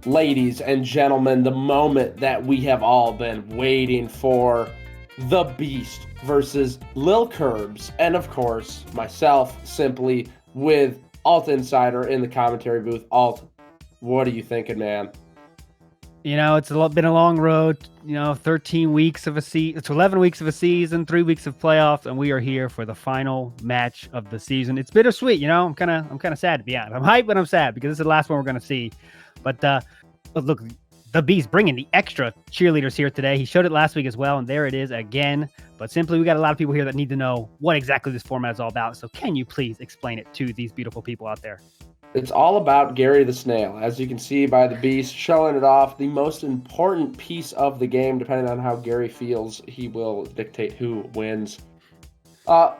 Ladies and gentlemen, the moment that we have all been waiting for, the Beast versus LilKirbs, and of course, myself, simply with Alt Insider in the commentary booth. Alt, what are you thinking, man? You know, been a long road. 13 weeks of a season. It's 11 weeks of a season, 3 weeks of playoffs, and we are here for the final match of the season. It's bittersweet. I'm kind of sad, to be honest. I'm hyped, but I'm sad because this is the last one we're gonna see. But look, the Beast bringing the extra cheerleaders here today. He showed it last week as well, and there it is again. But simply, we got a lot of people here that need to know what exactly this format is all about. So can you please explain it to these beautiful people out there? It's all about Gary the Snail. As you can see by the Beast showing it off, the most important piece of the game. Depending on how Gary feels, he will dictate who wins.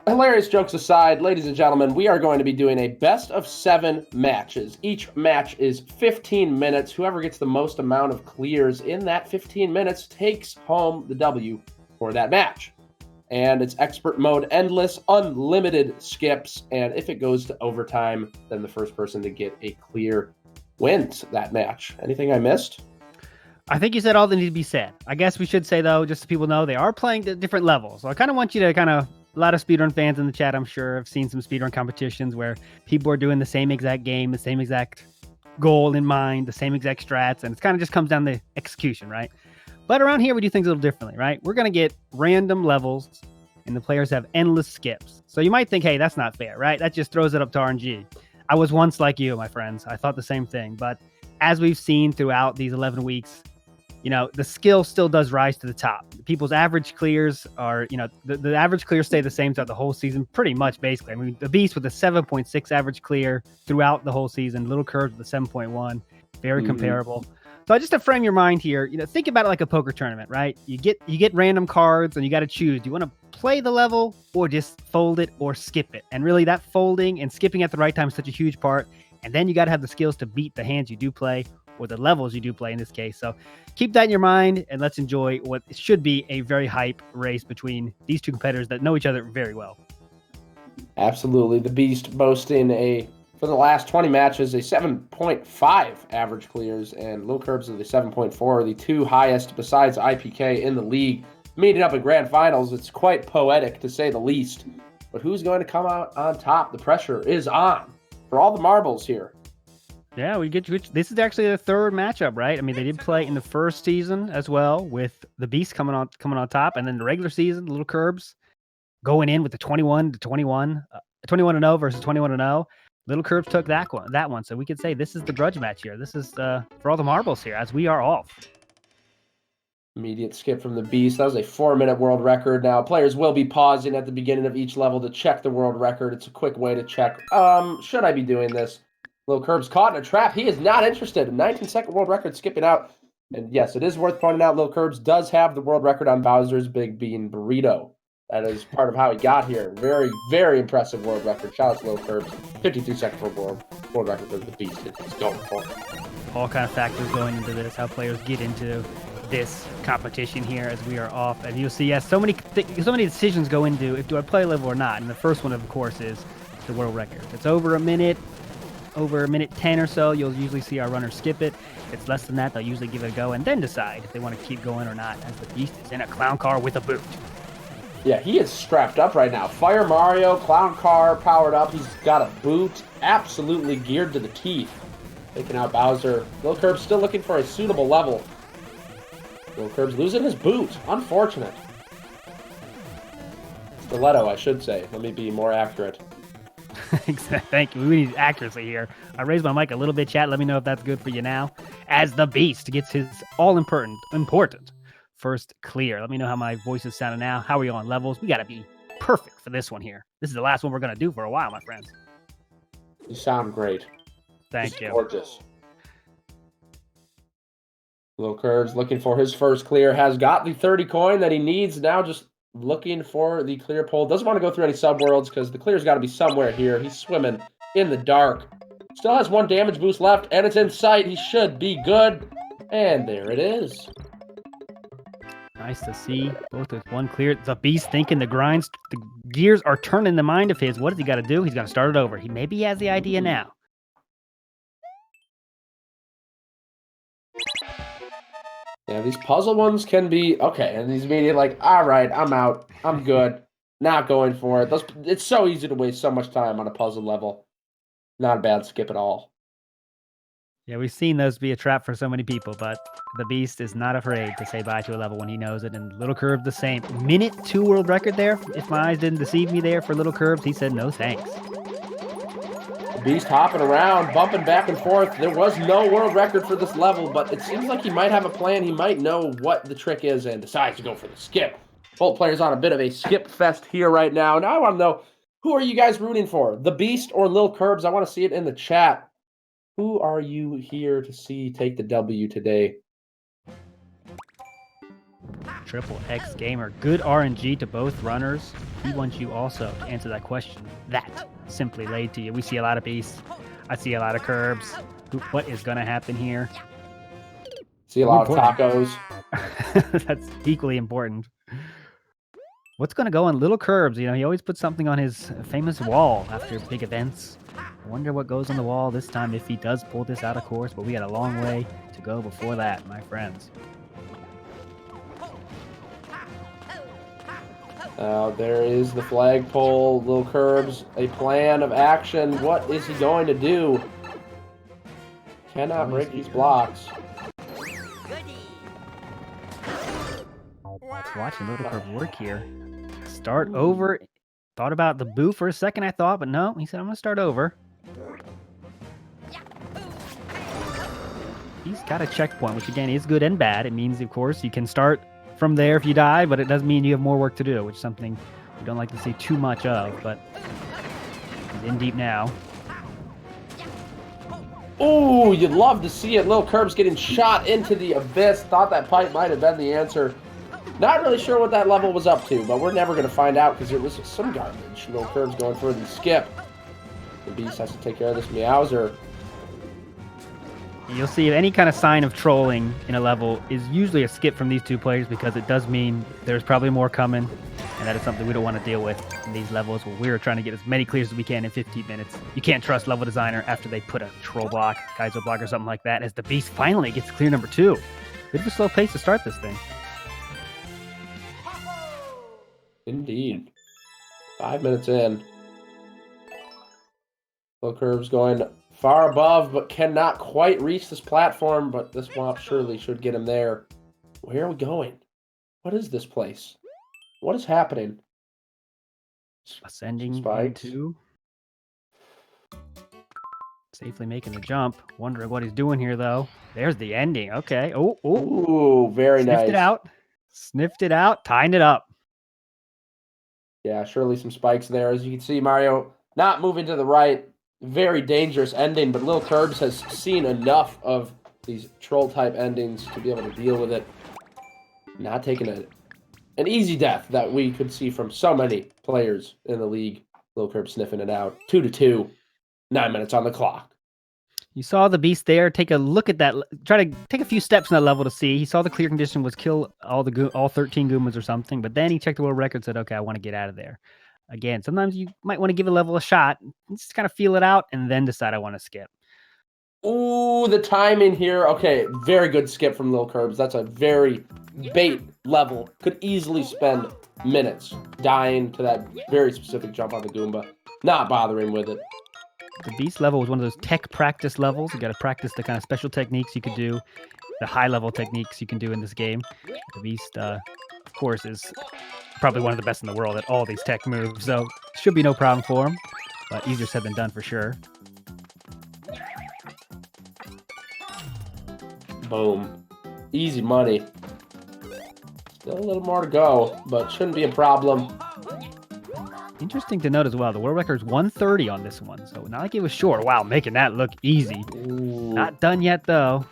Hilarious jokes aside, ladies and gentlemen, we are going to be doing a best of 7 matches. Each match is 15 minutes. Whoever gets the most amount of clears in that 15 minutes takes home the W for that match. And it's expert mode, endless, unlimited skips. And if it goes to overtime, then the first person to get a clear wins that match. Anything I missed? I think you said all that needs to be said. I guess we should say, though, just so people know, they are playing at different levels. So I kind of want you to a lot of speedrun fans in the chat, I'm sure, have seen some speedrun competitions where people are doing the same exact game, the same exact goal in mind, the same exact strats, and it kind of just comes down to execution, right? But around here, we do things a little differently, right? We're going to get random levels, and the players have endless skips. So you might think, hey, that's not fair, right? That just throws it up to RNG. I was once like you, my friends. I thought the same thing. But as we've seen throughout these 11 weeks, the skill still does rise to the top. People's average clears are, the average clears stay the same throughout the whole season, pretty much, basically. I mean, the Beast with a 7.6 average clear throughout the whole season, LilKirbs with a 7.1, very comparable. So just to frame your mind here, think about it like a poker tournament, right? You get random cards and you got to choose. Do you want to play the level or just fold it or skip it? And really that folding and skipping at the right time is such a huge part. And then you got to have the skills to beat the hands you do play or the levels you do play in this case. So keep that in your mind and let's enjoy what should be a very hype race between these two competitors that know each other very well. Absolutely. The Beast boasting for the last 20 matches, a 7.5 average clears, and LilKirbs of the 7.4, the two highest besides IPK in the league. Meeting up in grand finals, it's quite poetic to say the least. But who's going to come out on top? The pressure is on for all the marbles here. Yeah, this is actually the third matchup, right? I mean, they did play in the first season as well with the Beast coming on top, and then the regular season, LilKirbs going in with the 21-0 versus 21-0. LilKirbs took that one. So we could say this is the grudge match here. This is for all the marbles here, as we are off. Immediate skip from the Beast. That was a 4-minute world record. Now, players will be pausing at the beginning of each level to check the world record. It's a quick way to check. Should I be doing this? LilKirbs caught in a trap. He is not interested. 19-second world record skipping out. And yes, it is worth pointing out LilKirbs does have the world record on Bowser's Big Bean Burrito. That is part of how he got here. Very, very impressive world record. Shout out to LilKirbs. 52-second world record for the Beast. It's going for it. All kind of factors going into this, how players get into this competition here as we are off. And you'll see, yes, so many decisions go into if do I play level or not. And the first one, of course, is the world record. If it's over a minute 10 or so, you'll usually see our runners skip it. If it's less than that, they'll usually give it a go and then decide if they want to keep going or not, as the Beast is in a clown car with a boot. Yeah, he is strapped up right now. Fire Mario, clown car, powered up. He's got a boot, absolutely geared to the teeth. Taking out Bowser. LilKirbs still looking for a suitable level. LilKirbs losing his boot. Unfortunate. Stiletto, I should say. Let me be more accurate. Thank you. We need accuracy here. I raised my mic a little bit, chat. Let me know if that's good for you now. As the Beast gets his all-important first clear. Let me know how my voice is sounding now. How are we on levels? We got to be perfect for this one here. This is the last one we're going to do for a while, my friends. You sound great. Thank you. Gorgeous. LilKirbs looking for his first clear. Has got the 30 coin that he needs. Now just looking for the clear pole. Doesn't want to go through any subworlds because the clear's got to be somewhere here. He's swimming in the dark. Still has 1 damage boost left, and it's in sight. He should be good. And there it is. Nice to see. Both with 1 clear. The Beast thinking the gears are turning the mind of his. What does he got to do? He's going to start it over. Maybe he has the idea now. Yeah, these puzzle ones can be okay, and he's immediately like, all right, I'm out. I'm good. Not going for it. It's so easy to waste so much time on a puzzle level. Not a bad skip at all. Yeah, we've seen those be a trap for so many people, but the Beast is not afraid to say bye to a level when he knows it, and LilKirbs the same. Minute 2 world record there. If my eyes didn't deceive me there for LilKirbs, he said no thanks. Beast hopping around, bumping back and forth. There was no world record for this level, but it seems like he might have a plan. He might know what the trick is and decides to go for the skip. Both players on a bit of a skip fest here right now. Now I want to know, who are you guys rooting for? The Beast or LilKirbs? I want to see it in the chat. Who are you here to see take the W today? Triple X Gamer. Good RNG to both runners. He wants you also to answer that question. That simply laid to you. We see a lot of Beasts. I see a lot of Curbs. What is going to happen here? See a lot of tacos. That's equally important. What's going to go on LilKirbs? You know, he always puts something on his famous wall after big events. I wonder what goes on the wall this time if he does pull this out of course, but we got a long way to go before that, my friends. There is the flagpole. LilKirbs, a plan of action. What is he going to do? Cannot break these blocks. Watching LilKirbs work here. Start over. Thought about the boo for a second, I thought, but no. He said, I'm going to start over. He's got a checkpoint, which again is good and bad. It means, of course, you can start from there if you die, but it does mean you have more work to do, which is something we don't like to see too much of, but he's in deep now. Oh, you'd love to see it. LilKirbs getting shot into the abyss. Thought that pipe might have been the answer. Not really sure what that level was up to, but we're never going to find out because it was some garbage. LilKirbs going for the skip. The Beast has to take care of this Meowser. You'll see any kind of sign of trolling in a level is usually a skip from these two players because it does mean there's probably more coming, and that is something we don't want to deal with in these levels where we're trying to get as many clears as we can in 15 minutes. You can't trust level designer after they put a troll block, Kaiser block, or something like that, as the Beast finally gets clear number 2. Bit of a slow pace to start this thing. Indeed. 5 minutes in. LilKirbs going far above, but cannot quite reach this platform, but this WOP surely should get him there. Where are we going? What is this place? What is happening? Ascending Spikes. into... Safely making the jump. Wondering what he's doing here, though. There's the ending. Okay. Oh, Ooh, very nice. Sniffed it out. Sniffed it out. Tying it up. Yeah, surely some spikes there. As you can see, Mario not moving to the right. Very dangerous ending, but LilKirbs has seen enough of these troll-type endings to be able to deal with it. Not taking an easy death that we could see from so many players in the league. LilKirbs sniffing it out. 2-2. 9 minutes on the clock. You saw the Beast there. Take a look at that. Try to take a few steps in that level to see. He saw the clear condition was kill all 13 Goombas or something, but then he checked the world record and said, okay, I want to get out of there. Again, sometimes you might want to give a level a shot, just kind of feel it out, and then decide I want to skip. Ooh, the timing here. Okay, very good skip from LilKirbs. That's a very bait level. Could easily spend minutes dying to that very specific jump on the Goomba. Not bothering with it. The Beast level was one of those tech practice levels. You got to practice the kind of special techniques you could do, the high-level techniques you can do in this game. The Beast, of course, is probably one of the best in the world at all these tech moves, so should be no problem for him, but easier said than done for sure. Boom. Easy money. Still a little more to go, but shouldn't be a problem. Interesting to note as well, the world record is 130 on this one, so not like it was short. Wow, making that look easy. Ooh. Not done yet, though.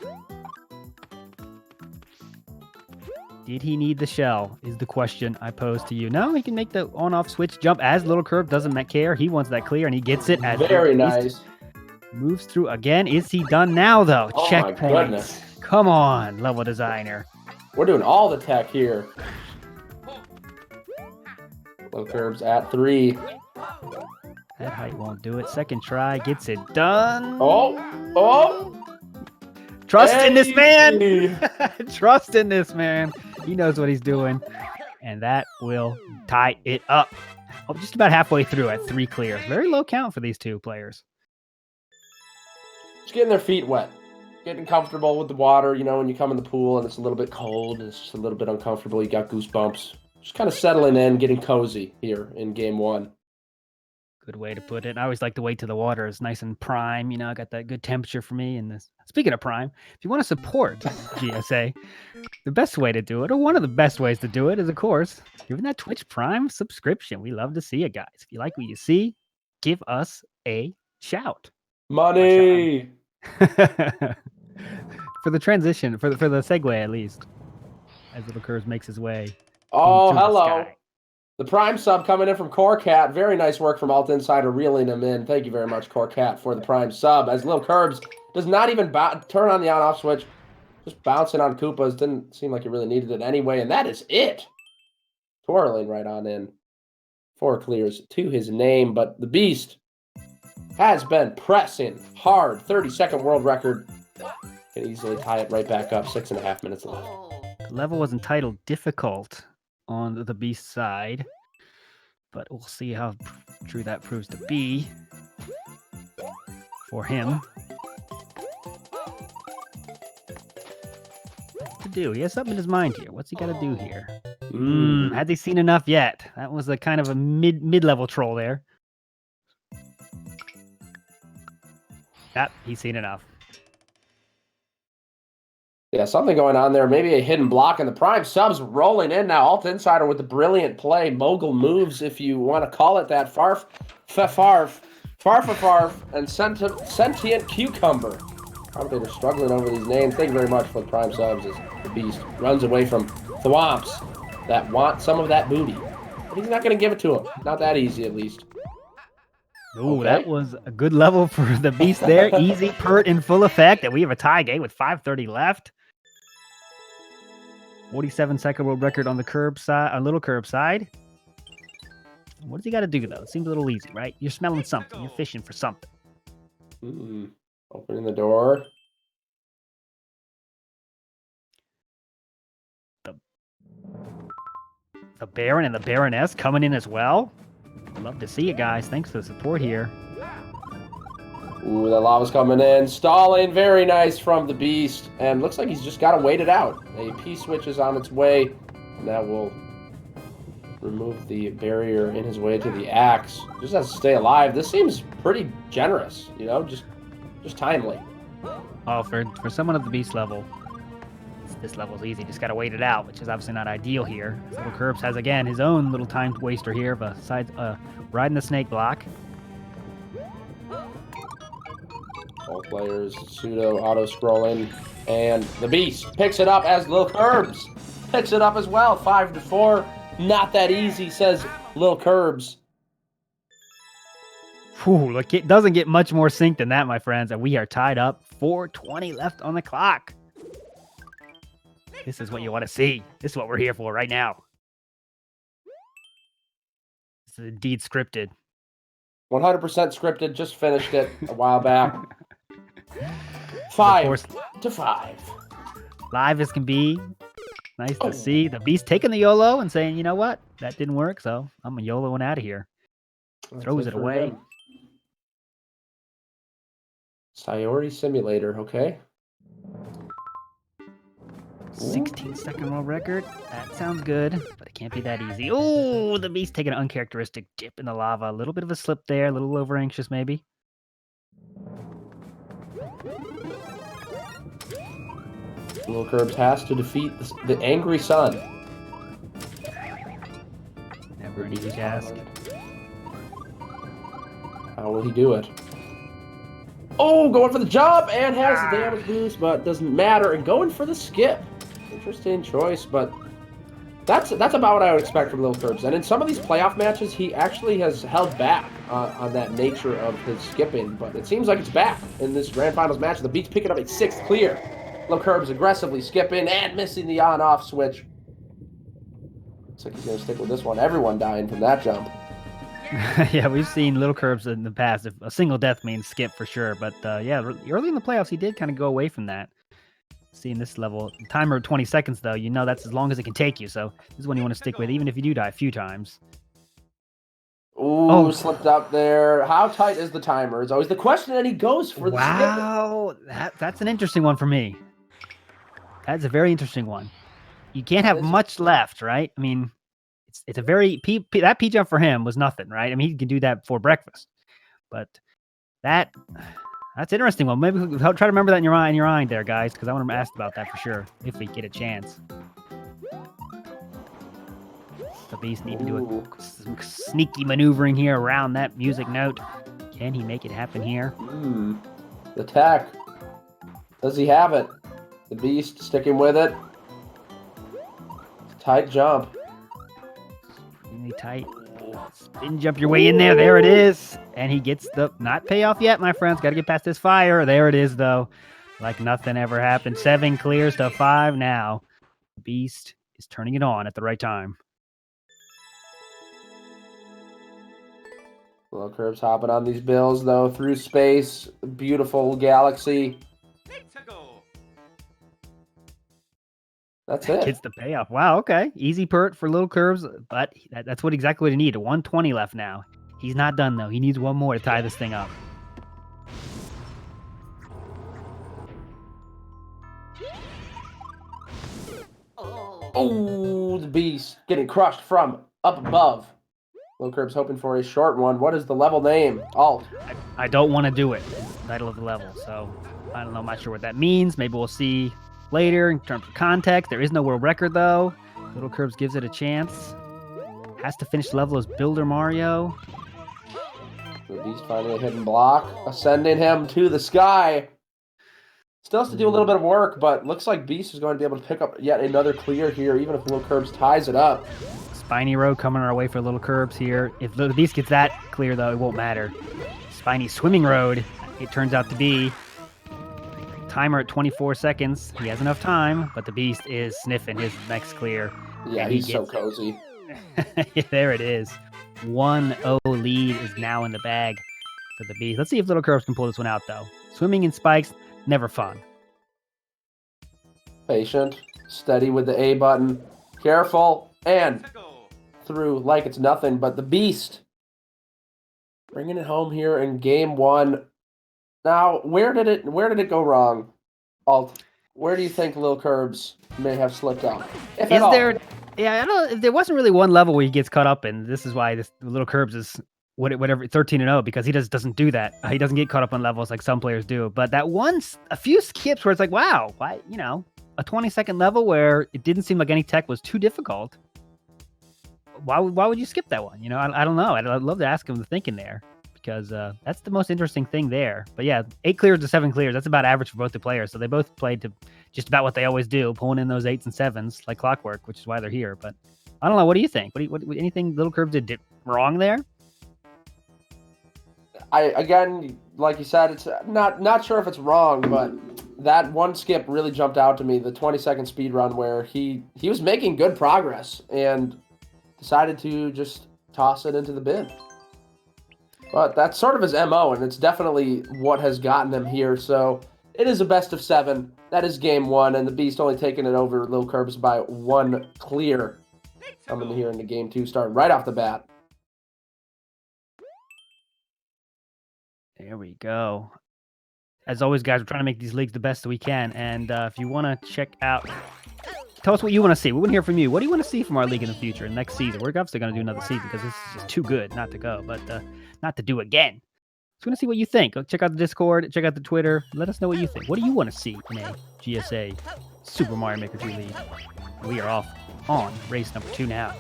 Did he need the shell, is the question I pose to you. No, he can make the on-off switch jump as LilKirbs doesn't care. He wants that clear, and he gets it. As very nice. Moves through again. Is he done now, though? Oh, checkpoint. Come on, level designer. We're doing all the tech here. LilKirbs at 3. That height won't do it. Second try, gets it done. Oh! Trust in this man. Trust in this man. He knows what he's doing. And that will tie it up. Oh, just about halfway through at 3 clear. Very low count for these two players. Just getting their feet wet. Getting comfortable with the water. You know, when you come in the pool and it's a little bit cold, and it's just a little bit uncomfortable. You got goosebumps. Just kind of settling in, getting cozy here in game 1. Good way to put it. I always like to wait till the water is nice and prime. You know, I got that good temperature for me. And this. Speaking of prime, if you want to support GSA, the best way to do it, or one of the best ways to do it, is, of course, giving that Twitch Prime subscription. We love to see it, guys. If you like what you see, give us a shout. Money! For the transition, for the segue at least, as LilKirbs makes his way. Oh, into hello. The The Prime sub coming in from Corecat. Very nice work from Alt Insider reeling him in. Thank you very much, Corecat, for the Prime sub. As LilKirbs does not even turn on the on-off switch. Just bouncing on Koopas. Didn't seem like he really needed it anyway. And that is it. Twirling right on in. 4 clears to his name. But the Beast has been pressing hard. 30-second world record. Can easily tie it right back up. 6.5 minutes left. The level was entitled Difficult on the Beast side, but we'll see how true that proves to be for him. What to do? He has something in his mind here. What's he got to do here? Had they seen enough yet? That was a kind of a mid-level troll there. Yep, he's seen enough. Yeah, something going on there. Maybe a hidden block, and the Prime subs rolling in now. Alt Insider with the brilliant play. Mogul moves, if you want to call it that. Farf, and Sentient Cucumber. Commentator struggling over these names. Thank you very much for the Prime subs as the Beast runs away from Thwomps that want some of that booty. But he's not going to give it to him. Not that easy, at least. Ooh, that was a good level for the Beast there. Easy pert in full effect. And we have a tie game with 5:30 left. 47-second world record on the LilKirbs side. What does he got to do, though? It seems a little easy, right? You're smelling something. You're fishing for something. Opening the door. The Baron and the Baroness coming in as well. Love to see it, guys. Thanks for the support here. Ooh, the lava's coming in. Stalling. Very nice from the Beast. And looks like he's just got to wait it out. A P-switch is on its way. And that will remove the barrier in his way to the axe. Just has to stay alive. This seems pretty generous, you know? Just timely. Oh, for someone at the Beast level, this level's easy. Just got to wait it out, which is obviously not ideal here. LilKirbs has, again, his own little time waster here, besides riding the snake block. All players pseudo auto-scrolling. And the Beast picks it up as LilKirbs picks it up as well. 5-4. Not that easy, says LilKirbs. Whew, look, it doesn't get much more sync than that, my friends. And we are tied up. 4:20 left on the clock. This is what you want to see. This is what we're here for right now. This is indeed scripted. 100% scripted. Just finished it a while back. 5-5. Live as can be. Nice to see. The Beast taking the YOLO and saying, you know what? That didn't work, so I'm a YOLOing out of here. Throws it away. Sayori Simulator, okay. 16-second world record. That sounds good, but it can't be that easy. Oh, the Beast taking an uncharacteristic dip in the lava. A little bit of a slip there. A little over anxious, maybe. LilKirbs has to defeat the angry sun. Never an easy task. How will he do it? Oh, going for the jump and has the damage boost, but doesn't matter. And going for the skip. Interesting choice, but that's about what I would expect from LilKirbs. And in some of these playoff matches, he actually has held back on that nature of his skipping. But it seems like it's back in this Grand Finals match. The Beast picking up a 6th clear. LilKirbs aggressively skipping and missing the on-off switch. Looks like he's going to stick with this one. Everyone dying from that jump. Yeah, we've seen LilKirbs in the past. A single death means skip for sure. But yeah, early in the playoffs, he did kind of go away from that. Seeing this level, timer of 20 seconds though, you know that's as long as it can take you. So this is one you want to stick with, even if you do die a few times. Ooh, slipped up there. How tight is the timer? Is always the question, and he goes for the skip. Wow, that's an interesting one for me. That's a very interesting one. You can't have much left, right? I mean, it's a very that P jump for him was nothing, right? I mean, he can do that before breakfast, but that's an interesting one. Maybe try to remember that in your mind there, guys, because I want to ask about that for sure if we get a chance. The Beast need to do some sneaky maneuvering here around that music note. Can he make it happen here? The tech. Does he have it? The Beast sticking with it. Tight jump. Really tight. Spin jump your way in there. There it is. And he gets the not payoff yet, my friends. Got to get past this fire. There it is, though. Like nothing ever happened. 7 clears to 5 now. Beast is turning it on at the right time. LilKirbs hopping on these bills, though, through space. Beautiful galaxy. That's it. Gets the payoff. Wow, okay. Easy pert for LilKirbs, but that's exactly what he needed. 120 left now. He's not done, though. He needs one more to tie this thing up. Oh, the Beast getting crushed from up above. LilKirbs hoping for a short one. What is the level name? Alt. I don't want to do it. It's the title of the level, so I don't know. I'm not sure what that means. Maybe we'll see later in terms of context. There is no world record, though. LilKirbs gives it a chance. Has to finish the level as Builder Mario. The Beast finding a hidden block. Ascending him to the sky. Still has to do a little bit of work, but looks like Beast is going to be able to pick up yet another clear here, even if LilKirbs ties it up. Spiny Road coming our way for LilKirbs here. If the Beast gets that clear, though, it won't matter. Spiny Swimming Road, it turns out to be. Timer at 24 seconds. He has enough time, but the Beast is sniffing his next clear. Yeah, he's so cozy. There it is. 1-0 lead is now in the bag for the Beast. Let's see if LilKirbs can pull this one out, though. Swimming in spikes, never fun. Patient, steady with the A button. Careful, and through like it's nothing, but the Beast bringing it home here in game 1. Now, where did it go wrong? Alt, where do you think LilKirbs may have slipped up? If at all? Yeah, I don't know. There wasn't really one level where he gets caught up in. This is why LilKirbs is whatever 13-0, because he doesn't do that. He doesn't get caught up on levels like some players do. But that a few skips where it's like, wow, why, a 20-second level where it didn't seem like any tech was too difficult. Why would you skip that one? I don't know. I'd love to ask him the thinking there, because that's the most interesting thing there. But yeah, 8 clears to 7 clears. That's about average for both the players. So they both played to just about what they always do, pulling in those 8s and 7s like clockwork, which is why they're here. But I don't know. What do you think? What anything LilKirbs did wrong there? Again, like you said, it's not sure if it's wrong, but that one skip really jumped out to me. The 20-second speed run where he was making good progress and decided to just toss it into the bin. But that's sort of his MO, and it's definitely what has gotten him here. So it is a best of 7. That is game 1, and the Beast only taking it over LilKirbs by 1 clear. Coming here into game 2, starting right off the bat. There we go. As always, guys, we're trying to make these leagues the best that we can. And if you want to check out, tell us what you want to see. We want to hear from you. What do you want to see from our league in the future, next season? We're obviously going to do another season because this is just too good not to go, but not to do again. So we want to see what you think. Go check out the Discord, check out the Twitter. Let us know what you think. What do you want to see in a GSA Super Mario Maker 2 league? We are off on race number 2 now.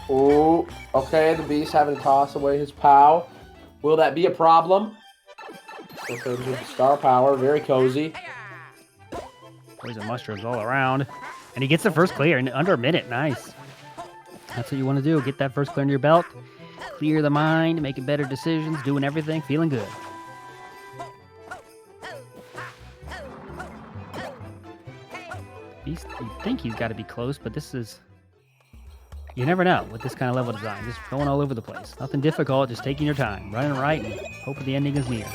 Oh, okay, the Beast having to toss away his POW. Will that be a problem? LilKirbs with the star power, very cozy. Poison mushrooms all around. And he gets the first clear in under a minute. Nice. That's what you want to do. Get that first clear in your belt. Clear the mind, making better decisions, doing everything, feeling good. You think he's got to be close, but this is You never know with this kind of level design. Just going all over the place. Nothing difficult, just taking your time, running right, and hoping the ending is near.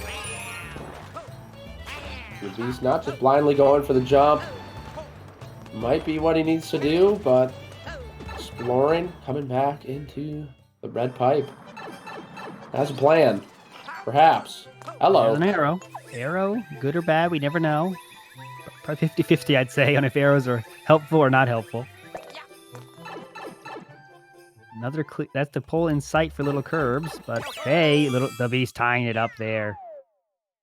The Beast not just blindly going for the jump. Might be what he needs to do, but exploring, coming back into the red pipe. Has a plan, perhaps. Hello. There's an arrow. Arrow, good or bad, we never know. Probably 50-50, I'd say, on if arrows are helpful or not helpful. Another that's the pull in sight for LilKirbs, but hey, the Beast tying it up there.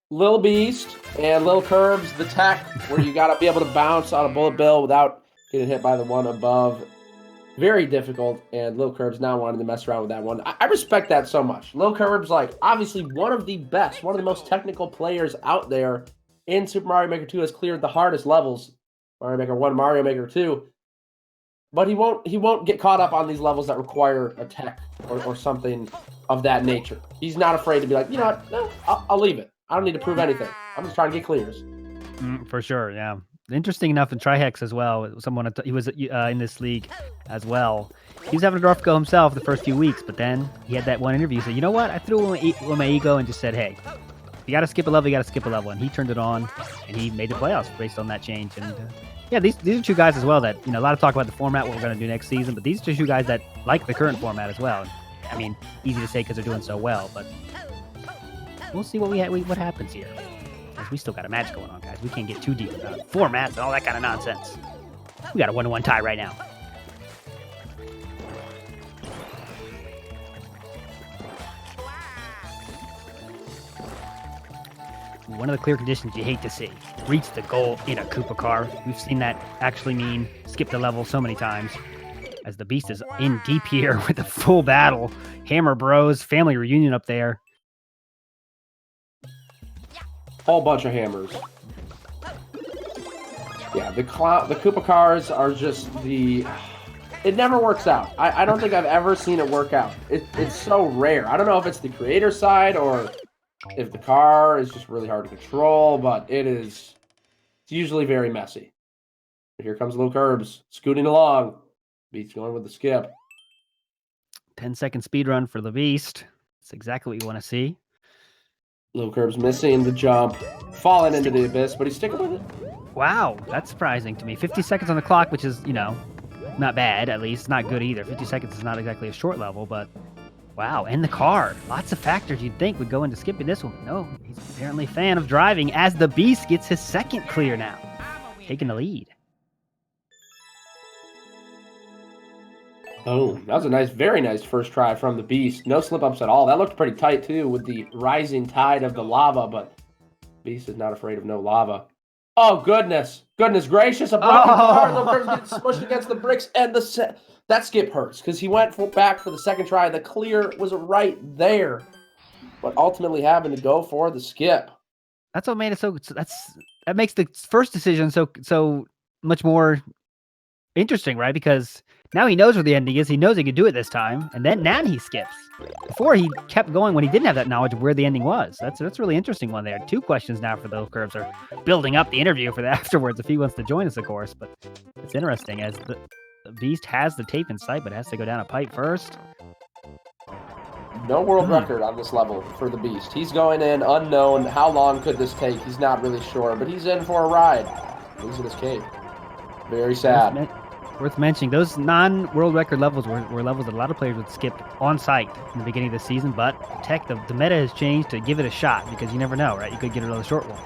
Lil Beast and LilKirbs, the tech where you got to be able to bounce on a bullet bill without getting hit by the one above. Very difficult, and LilKirbs now wanting to mess around with that one. I respect that so much. LilKirbs, like, obviously one of the best, one of the most technical players out there in Super Mario Maker 2, has cleared the hardest levels. Mario Maker 1, Mario Maker 2. But he won't get caught up on these levels that require a tech or something of that nature. He's not afraid to be like, you know what, no, I'll leave it. I don't need to prove anything. I'm just trying to get clears. For sure, yeah. Interesting enough in Trihex as well. Someone he was in this league as well. He was having a rough go himself the first few weeks, but then he had that one interview. He said, you know what? I threw away my ego and just said, hey, you got to skip a level, you got to skip a level. And he turned it on, and he made the playoffs based on that change. And yeah, these are two guys as well that, you know, a lot of talk about the format, what we're going to do next season, but these are two guys that like the current format as well. I mean, easy to say because they're doing so well, but we'll see what happens here. Because we still got a match going on, guys. We can't get too deep about formats and all that kind of nonsense. We got a 1-1 tie right now. One of the clear conditions you hate to see. Reach the goal in a Koopa car. We've seen that actually mean skip the level so many times. As the Beast is in deep here with a full battle. Hammer Bros, family reunion up there. Whole bunch of hammers. Yeah, the Koopa cars are just the... It never works out. I don't think I've ever seen it work out. It's so rare. I don't know if it's the creator side or if the car is just really hard to control, but it's usually very messy. Here comes LilKirbs, scooting along. Beast going with the skip. 10-second speedrun for the Beast. That's exactly what you want to see. LilKirbs missing the jump, falling into the abyss, but he's sticking with it. Wow, that's surprising to me. 50 seconds on the clock, which is, you know, not bad, at least. Not good either. 50 seconds is not exactly a short level, but wow. And the car. Lots of factors you'd think would go into skipping this one. No, he's apparently a fan of driving as the Beast gets his second clear now. Taking the lead. Oh, that was a nice, very nice first try from the Beast. No slip-ups at all. That looked pretty tight, too, with the rising tide of the lava, but Beast is not afraid of no lava. Oh, goodness. Goodness gracious. A broken car. LilKirbs getting smushed against the bricks, and that skip hurts, because he went back for the second try. The clear was right there, but ultimately having to go for the skip. That's what made it so... That makes the first decision so much more interesting, right? Because now he knows where the ending is. He knows he can do it this time, and then now he skips. Before he kept going when he didn't have that knowledge of where the ending was. That's a really interesting one there. 2 questions now for the LilKirbs are building up the interview for the afterwards if he wants to join us, of course. But it's interesting as the Beast has the tape in sight, but has to go down a pipe first. No world record on this level for the Beast. He's going in unknown. How long could this take? He's not really sure, but he's in for a ride. He's in his cave. Very sad. Worth mentioning, those non-world record levels were levels that a lot of players would skip on site in the beginning of the season, but the meta has changed to give it a shot because you never know, right? You could get another short one.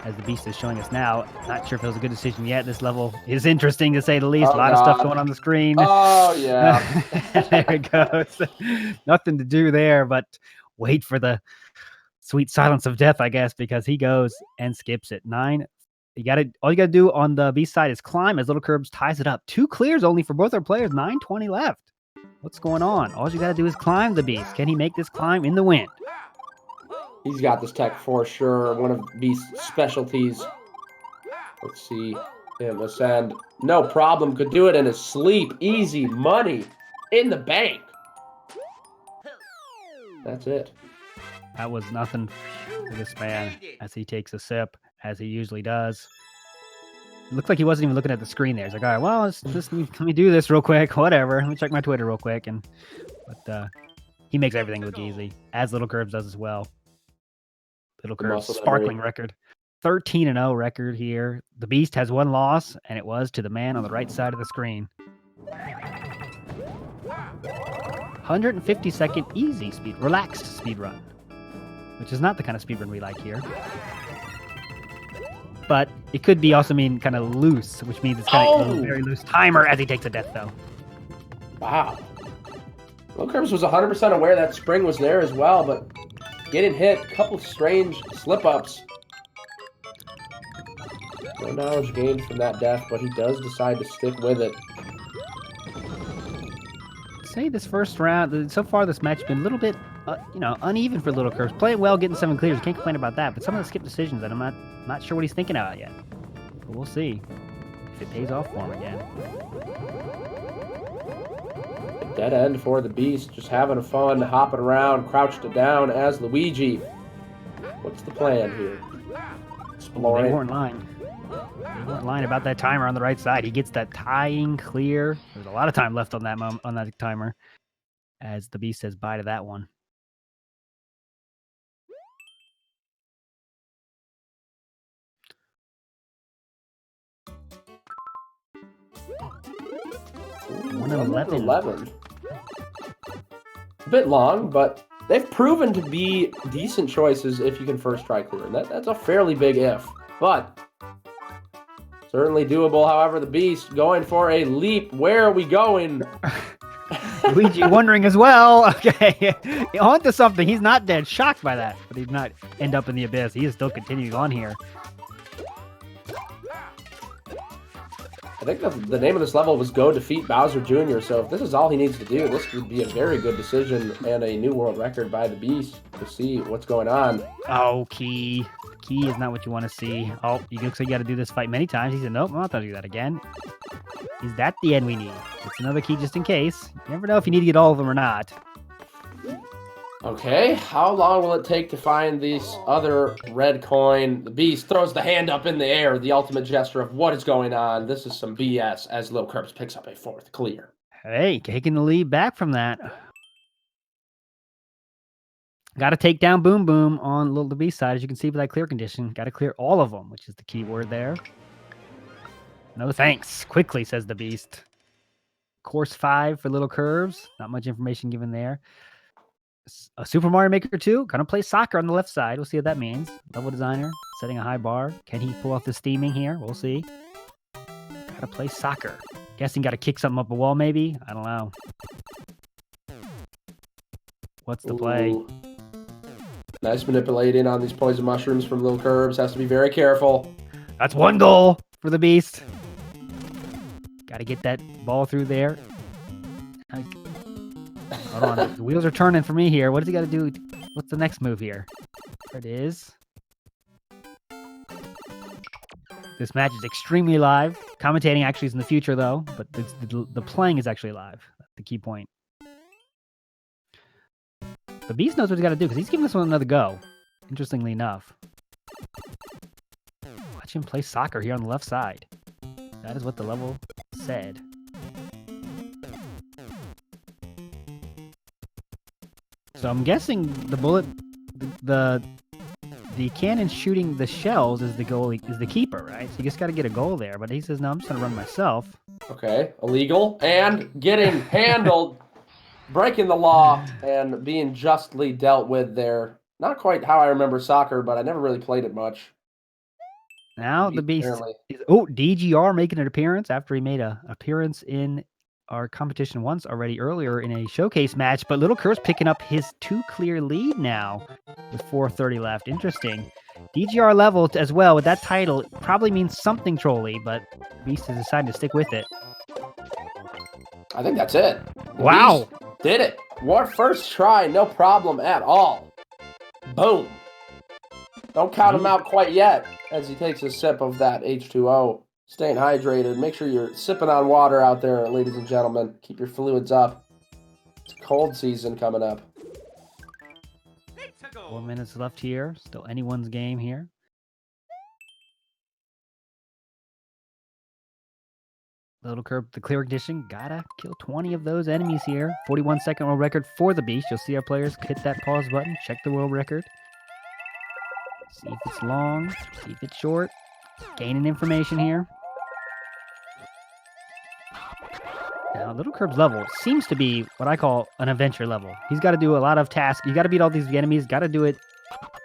As the Beast is showing us now, not sure if it was a good decision yet. This level is interesting to say the least. A lot of stuff going on the screen. Oh, yeah. There it goes. Nothing to do there, but wait for the sweet silence of death, I guess, because he goes and skips it. 9. All you gotta do on the Beast side is climb as LilKirbs ties it up. 2 clears only for both our players. 9:20 left. What's going on? All you gotta do is climb the Beast. Can he make this climb in the wind? He's got this tech for sure. One of Beast's specialties. Let's see him ascend. No problem. Could do it in his sleep. Easy money in the bank. That's it. That was nothing for this man as he takes a sip, as he usually does. looks like he wasn't even looking at the screen there. He's like, all right, well, let me do this real quick. Whatever. Let me check my Twitter real quick. But he makes everything look easy, as LilKirbs does as well. LilKirbs sparkling record. 13-0 record here. The Beast has one loss, and it was to the man on the right side of the screen. 150-second easy relaxed speedrun, which is not the kind of speedrun we like here. But it could be also mean kind of loose, which means it's kind of a very loose timer as he takes a death, though. Wow. LilKirbs was 100% aware that spring was there as well, but getting hit, a couple strange slip-ups. No knowledge gained from that death, but he does decide to stick with it. Say this first round, so far this match has been a little bit, uneven for LilKirbs. Playing well, getting 7 clears, can't complain about that. But some of the skip decisions that I'm not sure what he's thinking about yet. But we'll see if it pays off for him again. Dead end for the Beast, just having fun, hopping around, crouched down as Luigi. What's the plan here? Exploring. They weren't lying. They weren't lying about that timer on the right side. He gets that tying clear. There's a lot of time left on that timer, as the Beast says bye to that one. Ooh, 1-11. A bit long, but they've proven to be decent choices if you can first try clearing. That's a fairly big if, but certainly doable. However, the Beast going for a leap. Where are we going? Luigi wondering as well. Okay, on to something. He's not dead. Shocked by that, but he did not end up in the abyss. He is still continuing on here. I think the name of this level was Go Defeat Bowser Jr., so if this is all he needs to do, this would be a very good decision and a new world record by the Beast to see what's going on. Oh, Key. Key is not what you want to see. Oh, you looks like you got to do this fight many times. He said, nope, I'm not going to do that again. Is that the end we need? It's another key just in case. You never know if you need to get all of them or not. Okay, how long will it take to find this other red coin? The Beast throws the hand up in the air, the ultimate gesture of what is going on. This is some BS as LilKirbs picks up a 4th clear. Hey, taking the lead back from that. Got to take down Boom Boom on the Beast side, as you can see with that clear condition. Got to clear all of them, which is the key word there. No thanks. Quickly, says the Beast. Course 5 for LilKirbs. Not much information given there. A Super Mario Maker 2. Gonna play soccer on the left side. We'll see what that means. Level designer. Setting a high bar. Can he pull off the steaming here? We'll see. Gotta play soccer. Guessing gotta kick something up a wall, maybe? I don't know. What's the play? Nice manipulating on these poison mushrooms from LilKirbs. Has to be very careful. That's 1 goal for the Beast. Gotta get that ball through there. Hold on. The wheels are turning for me here. What does he got to do? What's the next move here? There it is. This match is extremely live. Commentating actually is in the future, though. But the playing is actually live. That's the key point. The Beast knows what he's got to do because he's giving this one another go. Interestingly enough. Watch him play soccer here on the left side. That is what the level said. So I'm guessing the bullet, the cannon shooting the shells is the goalie, is the keeper, right? So you just got to get a goal there. But he says, no, I'm just going to run myself. Okay, illegal and getting handled, breaking the law and being justly dealt with there. Not quite how I remember soccer, but I never really played it much. Now the Beast is, DGR making an appearance after he made an appearance in our competition once already earlier in a showcase match, but LilKirbs picking up his 2 clear lead now with 4:30 left. Interesting. DGR level as well with that title probably means something trolly, but Beast has decided to stick with it. I think that's it. Wow. Beast did it. First try, no problem at all. Boom. Don't count him out quite yet as he takes a sip of that H2O. Staying hydrated. Make sure you're sipping on water out there, ladies and gentlemen. Keep your fluids up. It's cold season coming up. 4 minutes left here. Still anyone's game here. Little Curb, the clear condition. Gotta kill 20 of those enemies here. 41-second world record for the Beast. You'll see our players hit that pause button, check the world record. See if it's long, see if it's short. Gaining information here. Now, Little Curb's level seems to be what I call an adventure level. He's got to do a lot of tasks. You got to beat all these enemies. Got to do it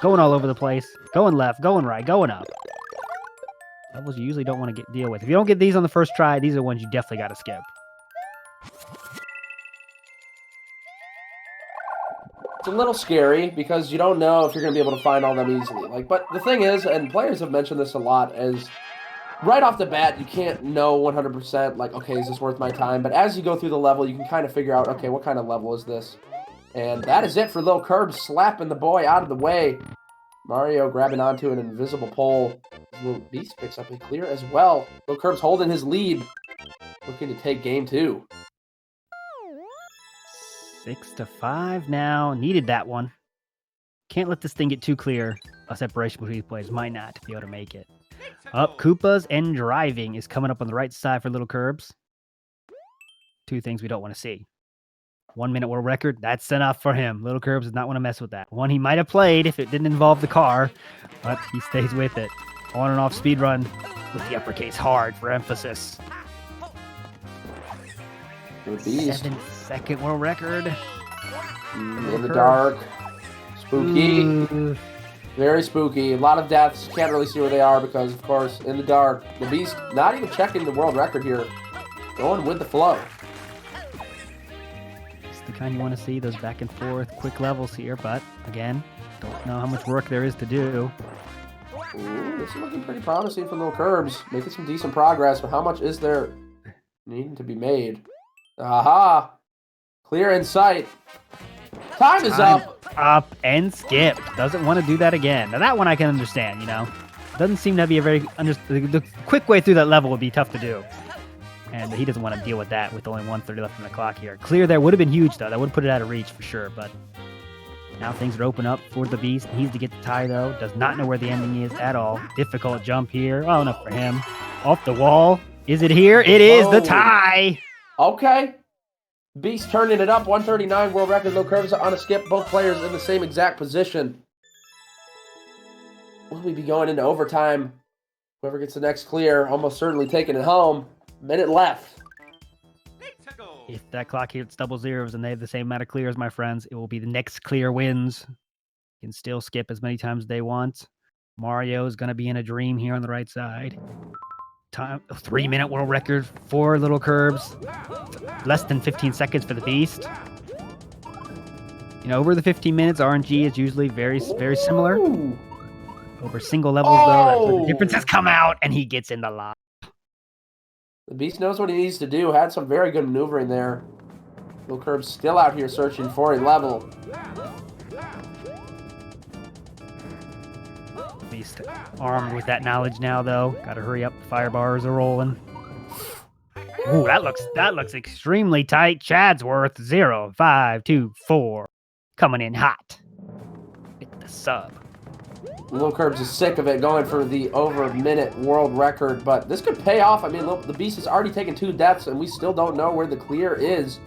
going all over the place. Going left, going right, going up. Levels you usually don't want to deal with. If you don't get these on the first try, these are ones you definitely got to skip. It's a little scary because you don't know if you're going to be able to find all them easily. But the thing is, and players have mentioned this a lot, is right off the bat, you can't know 100%, like, okay, is this worth my time? But as you go through the level, you can kind of figure out, okay, what kind of level is this? And that is it for LilKirbs, slapping the boy out of the way. Mario grabbing onto an invisible pole. Little Beast picks up a clear as well. LilKirbs holding his lead, looking to take game 2. 6-5 now. Needed that one. Can't let this thing get too clear. A separation between these players might not be able to make it. Up, Koopas and driving is coming up on the right side for LilKirbs. Two things we don't want to see. 1 minute world record, that's enough for him. LilKirbs does not want to mess with that. One he might have played if it didn't involve the car, but he stays with it. On and off speedrun with the uppercase hard for emphasis. 7-second world record. In the dark. Spooky. Very spooky. A lot of deaths. Can't really see where they are because, of course, in the dark. The Beast not even checking the world record here. Going with the flow. It's the kind you want to see, those back and forth quick levels here, but again, don't know how much work there is to do. Ooh, this is looking pretty promising for LilKirbs. Making some decent progress, but how much is there needing to be made? Aha! Clear in sight. Time is up! Up and skip. Doesn't want to do that again. Now that one I can understand, you know. Doesn't seem to be a very... The quick way through that level would be tough to do. And he doesn't want to deal with that with only 1:30 left on the clock here. Clear there would have been huge, though. That would have put it out of reach for sure, but... Now things are open up for the Beast. Needs to get the tie, though. Does not know where the ending is at all. Difficult jump here. Oh, enough for him. Off the wall. Is it here? It is the tie! Okay. Beast turning it up. 139 world record. LilKirbs on a skip. Both players in the same exact position. Will we be going into overtime? Whoever gets the next clear, almost certainly taking it home. Minute left. If that clock hits double zeros and they have the same amount of clears, my friends, it will be the next clear wins. You can still skip as many times as they want. Mario is going to be in a dream here on the right side. Time 3-minute world record for LilKirbs. Less than 15 seconds for the Beast. You know, over the 15 minutes, RNG is usually very similar. Ooh. Over single levels, though, that's where the differences come out, and he gets in the lock. The Beast knows what he needs to do. Had some very good maneuvering there. LilKirbs still out here searching for a level. Beast armed with that knowledge now, though. Gotta hurry up. Fire bars are rolling. Ooh, that looks extremely tight. Chadsworth 0, 5, 2, 4. Coming in hot. With the sub. LilKirbs is sick of it, going for the over-minute world record, but this could pay off. I mean, the Beast has already taken 2 deaths, and we still don't know where the clear is.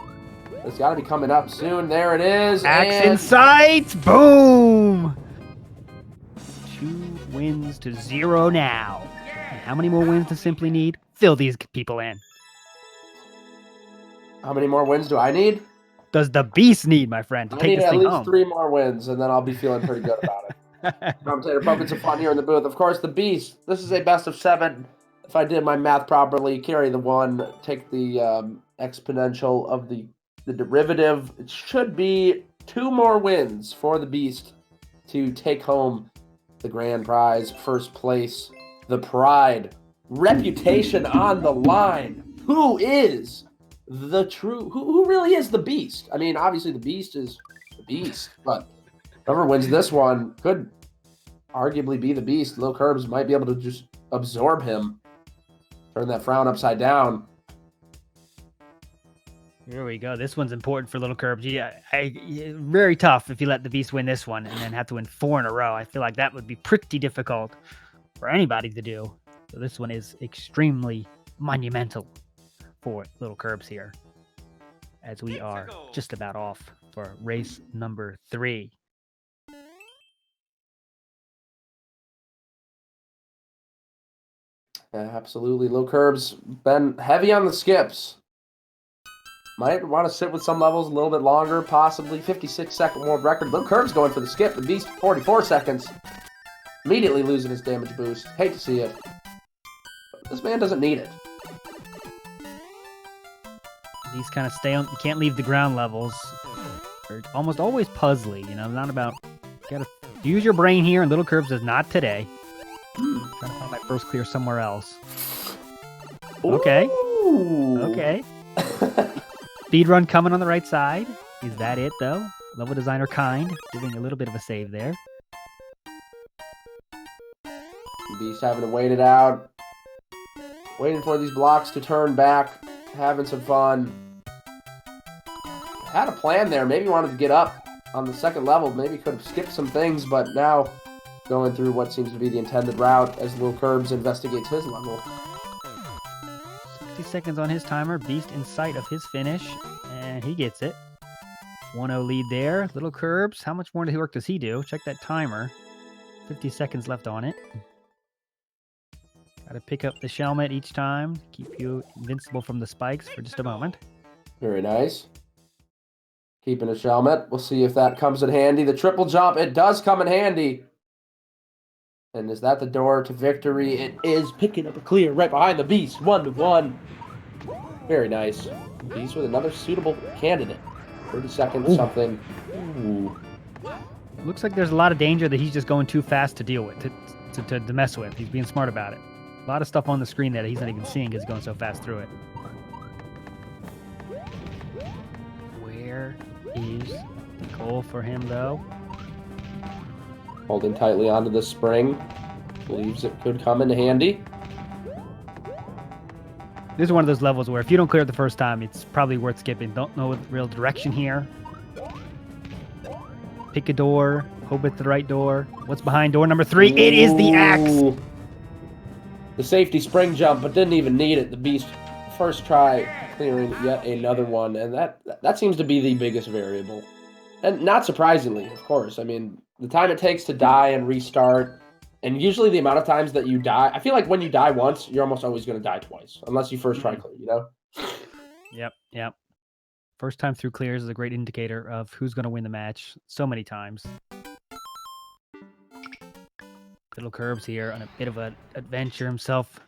It's got to be coming up soon. There it is. Axe in sight! Boom! 2 wins to 0 now. And how many more wins does Simply need? Fill these people in. How many more wins do I need? Does the Beast need, my friend, to take this thing home? I need at least 3 more wins, and then I'll be feeling pretty good about it. Commentator pumping some fun here in the booth. Of course, the Beast. This is a best of 7. If I did my math properly, carry the 1, take the exponential of the derivative. It should be 2 more wins for the Beast to take home the grand prize, first place, the pride, reputation on the line. Who is the true? Who really is the Beast? I mean, obviously the Beast is the Beast, but whoever wins this one could arguably be the Beast. LilKirbs might be able to just absorb him, turn that frown upside down. Here we go. This one's important for LilKirbs. Yeah, very tough if you let the Beast win this one and then have to win 4 in a row. I feel like that would be pretty difficult for anybody to do. So this one is extremely monumental for LilKirbs here, as we are just about off for race number 3. Yeah, absolutely. LilKirbs been heavy on the skips. Might want to sit with some levels a little bit longer, possibly 56-second world record. LilKirbs going for the skip. The Beast, 44 seconds. Immediately losing his damage boost. Hate to see it. But this man doesn't need it. These kind of stay on. You can't leave the ground levels. They're almost always puzzly. You know, not about. Gotta use your brain here, and LilKirbs is not today. Trying to find my first clear somewhere else. Okay. Ooh. Okay. Speedrun coming on the right side. Is that it, though? Level designer kind, doing a little bit of a save there. Beast having to wait it out. Waiting for these blocks to turn back. Having some fun. Had a plan there. Maybe wanted to get up on the second level. Maybe could have skipped some things, but now going through what seems to be the intended route as LilKirbs investigates his level. 60 seconds on his timer. Beast in sight of his finish, and he gets it. 1-0 lead there. LilKirbs, how much more work does he do? Check that timer. 50 seconds left on it. Got to pick up the Shelmet each time. Keep you invincible from the spikes for just a moment. Very nice. Keeping a Shelmet. We'll see if that comes in handy. The triple jump, it does come in handy. And is that the door to victory? It is. Picking up a clear right behind the Beast. 1-1. Very nice. Beast with another suitable candidate. 30 seconds, something. Ooh. Looks like there's a lot of danger that he's just going too fast to deal with, to mess with. He's being smart about it. A lot of stuff on the screen that he's not even seeing because he's going so fast through it. Where is the goal for him, though? Holding tightly onto the spring. Believes it could come in handy. This is one of those levels where if you don't clear it the first time, it's probably worth skipping. Don't know the real direction here. Pick a door. Hope it's the right door. What's behind door number 3? It is the axe! The safety spring jump, but didn't even need it. The Beast, first try, clearing yet another one. And that seems to be the biggest variable. And not surprisingly, of course. I mean, the time it takes to die and restart, and usually the amount of times that you die, I feel like when you die once, you're almost always going to die twice, unless you first try clear, you know? Yep. First time through clears is a great indicator of who's going to win the match so many times. LilKirbs here on a bit of an adventure himself.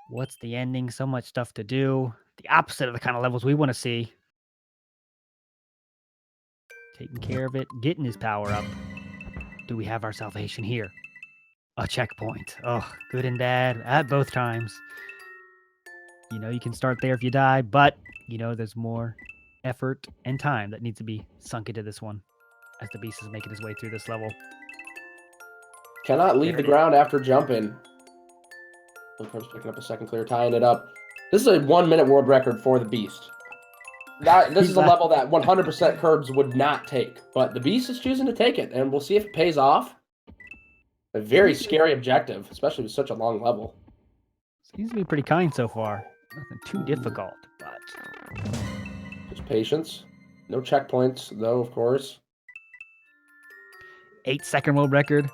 What's the ending? So much stuff to do. The opposite of the kind of levels we want to see. Taking care of it, getting his power up. Do we have our salvation here? A checkpoint. Oh, good and bad at both times. You know, you can start there if you die, but, you know, there's more effort and time that needs to be sunk into this one as the Beast is making his way through this level. Cannot leave the ground after jumping. LilKirbs picking up a second clear, tying it up. This is a 1-minute world record for the Beast. This is a level that 100% Kirbs would not take, but the Beast is choosing to take it, and we'll see if it pays off. A very scary objective, especially with such a long level. Seems to be pretty kind so far. Nothing too difficult, but just patience. No checkpoints, though, of course. 8-second world record.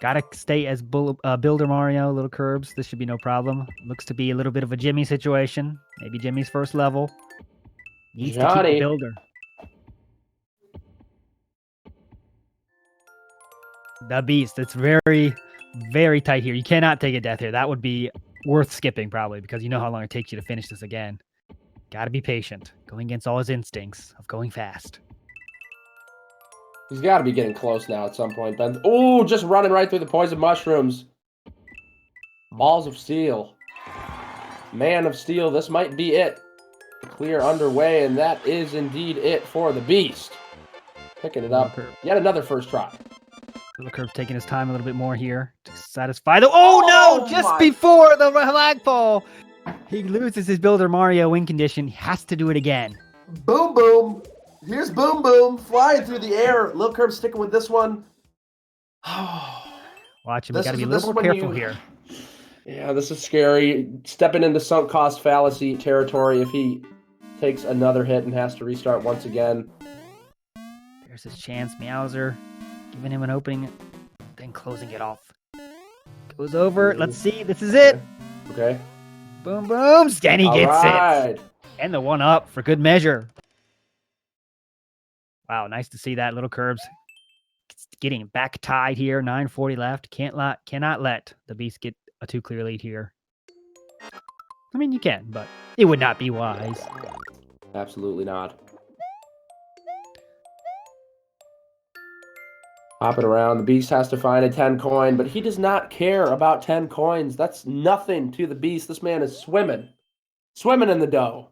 Gotta stay as Builder Mario, LilKirbs. This should be no problem. Looks to be a little bit of a Jimmy situation. Maybe Jimmy's first level. Needs to keep the Builder. The Beast. It's very, very tight here. You cannot take a death here. That would be worth skipping, probably, because you know how long it takes you to finish this again. Gotta be patient. Going against all his instincts of going fast. He's got to be getting close now at some point, Ben. Oh, just running right through the poison mushrooms. Balls of Steel. Man of Steel, this might be it. Clear underway, and that is indeed it for the Beast. Picking it up. Yet another first try. LilKirbs taking his time a little bit more here to satisfy the... Oh, no! Just before the flagpole! He loses his Builder Mario win condition. He has to do it again. Boom, boom. Here's Boom Boom flying through the air. LilKirbs sticking with this one. Watch him. We got to be a little more careful here. Yeah, this is scary. Stepping into sunk cost fallacy territory if he takes another hit and has to restart once again. There's his chance. Meowser giving him an opening, then closing it off. Goes over. Let's see. This is it. Okay. Boom, boom. And he gets it. And the one up for good measure. Wow, nice to see that. LilKirbs getting back tied here. 9:40 left. Cannot let the Beast get a 2 clear lead here. I mean, you can, but it would not be wise. Absolutely not. Hopping around, the Beast has to find a 10 coin, but he does not care about 10 coins. That's nothing to the Beast. This man is swimming. Swimming in the dough.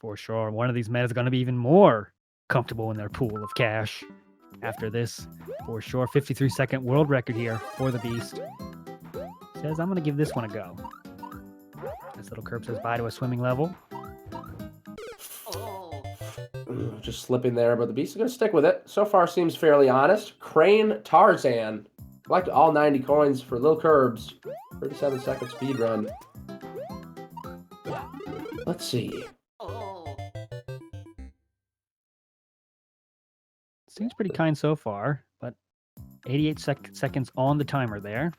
For sure. One of these men is going to be even more comfortable in their pool of cash after this. For sure. 53-second world record here for the Beast. Says, I'm going to give this one a go. This LilKirbs says bye to a swimming level. Just slipping there, but the Beast is going to stick with it. So far seems fairly honest. Crane Tarzan. Collect all 90 coins for LilKirbs. 37-second speed run. Let's see. Seems pretty kind so far, but 88 seconds on the timer there.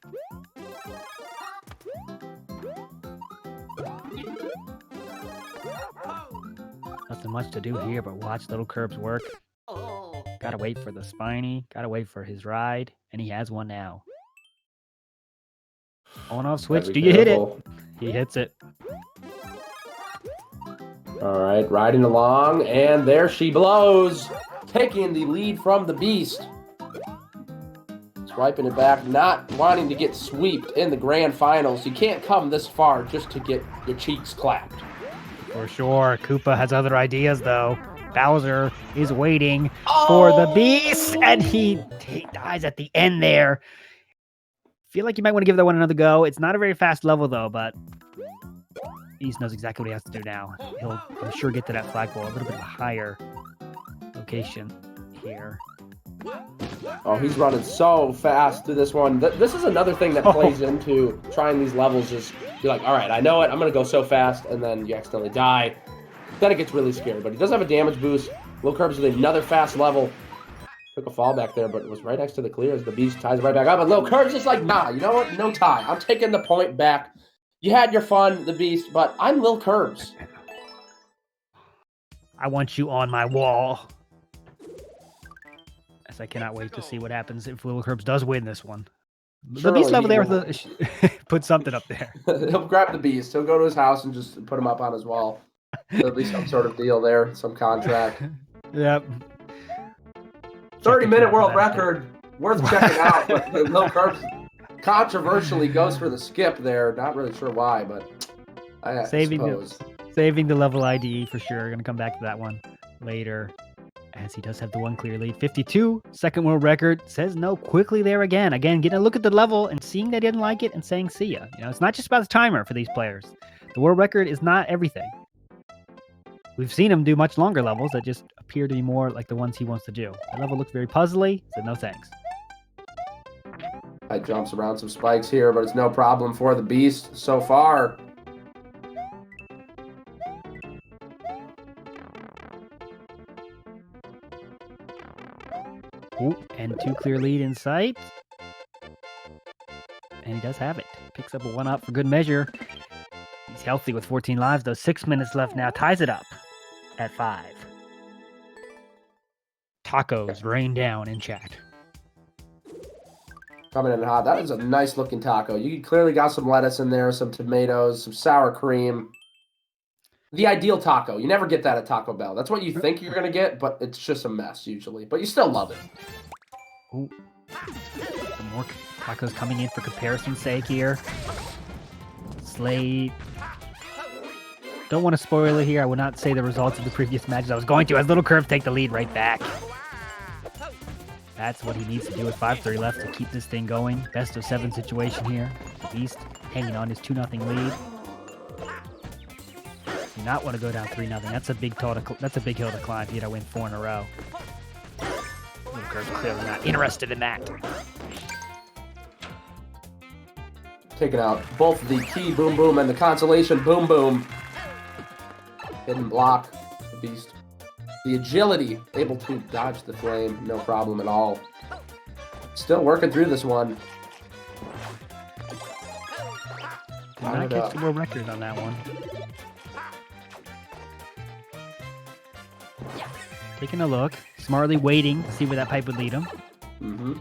Nothing much to do here but watch LilKirbs work. Gotta wait for the spiny, gotta wait for his ride, and he has one now. On off switch, do you hit it? He hits it. All right, riding along, and there she blows, taking the lead from the Beast. Swiping it back, not wanting to get sweeped in the grand finals. You can't come this far just to get your cheeks clapped. For sure. Koopa has other ideas, though. Bowser is waiting for the Beast, and he dies at the end there. Feel like you might want to give that one another go. It's not a very fast level, though, but Beast knows exactly what he has to do now. He'll, I'm sure, get to that flagpole. A little bit of a higher location here. Oh, he's running so fast through this one. This is another thing that plays into trying these levels is you're like, all right, I know it. I'm going to go so fast, and then you accidentally die. Then it gets really scary, but he does have a damage boost. LilKirbs with another fast level. Took a fall back there, but it was right next to the clear as the Beast ties it right back up. And LilKirbs is like, nah, you know what? No tie. I'm taking the point back. You had your fun, the Beast, but I'm LilKirbs. I want you on my wall. As I cannot wait to see what happens if LilKirbs does win this one. The Beast level there put something up there. He'll grab the Beast. He'll go to his house and just put him up on his wall. There'll be some sort of deal there, some contract. Yep. 30-minute world record. Worth checking out. But LilKirbs controversially goes for the skip there. Not really sure why, but I suppose. Saving the level ID for sure. Going to come back to that one later. As he does have the one clear lead. 52-second world record. Says no quickly there again. Again, getting a look at the level and seeing they didn't like it and saying see ya. You know, it's not just about the timer for these players. The world record is not everything. We've seen him do much longer levels that just appear to be more like the ones he wants to do. That level looks very puzzly. Said no thanks. I jumps around some spikes here, but it's no problem for the Beast so far. Ooh, and 2 clear lead in sight. And he does have it. Picks up a 1-up for good measure. He's healthy with 14 lives, though. 6 minutes left now. Ties it up at 5. Tacos rain down in chat. Coming in hot. That is a nice looking taco. You clearly got some lettuce in there, some tomatoes, some sour cream. The ideal taco. You never get that at Taco Bell. That's what you think you're going to get, but it's just a mess usually. But you still love it. Ooh. Some more tacos coming in for comparison's sake here. Slade. Don't want to spoil it here. I will not say the results of the previous matches. I was going to, as LilKirbs take the lead right back. That's what he needs to do with 5:30 left to keep this thing going. Best of 7 situation here. The Beast hanging on his 2-0 lead. Do not want to go down 3-0. That's a big hill to climb if you to win 4 in a row. LilKirbs clearly not interested in that. taking out both the key boom boom and the consolation boom boom. Hidden block, the Beast. The agility, able to dodge the flame, no problem at all. Still working through this one. Did not catch the world record on that one. Taking a look, smartly waiting to see where that pipe would lead him. Mm-hmm.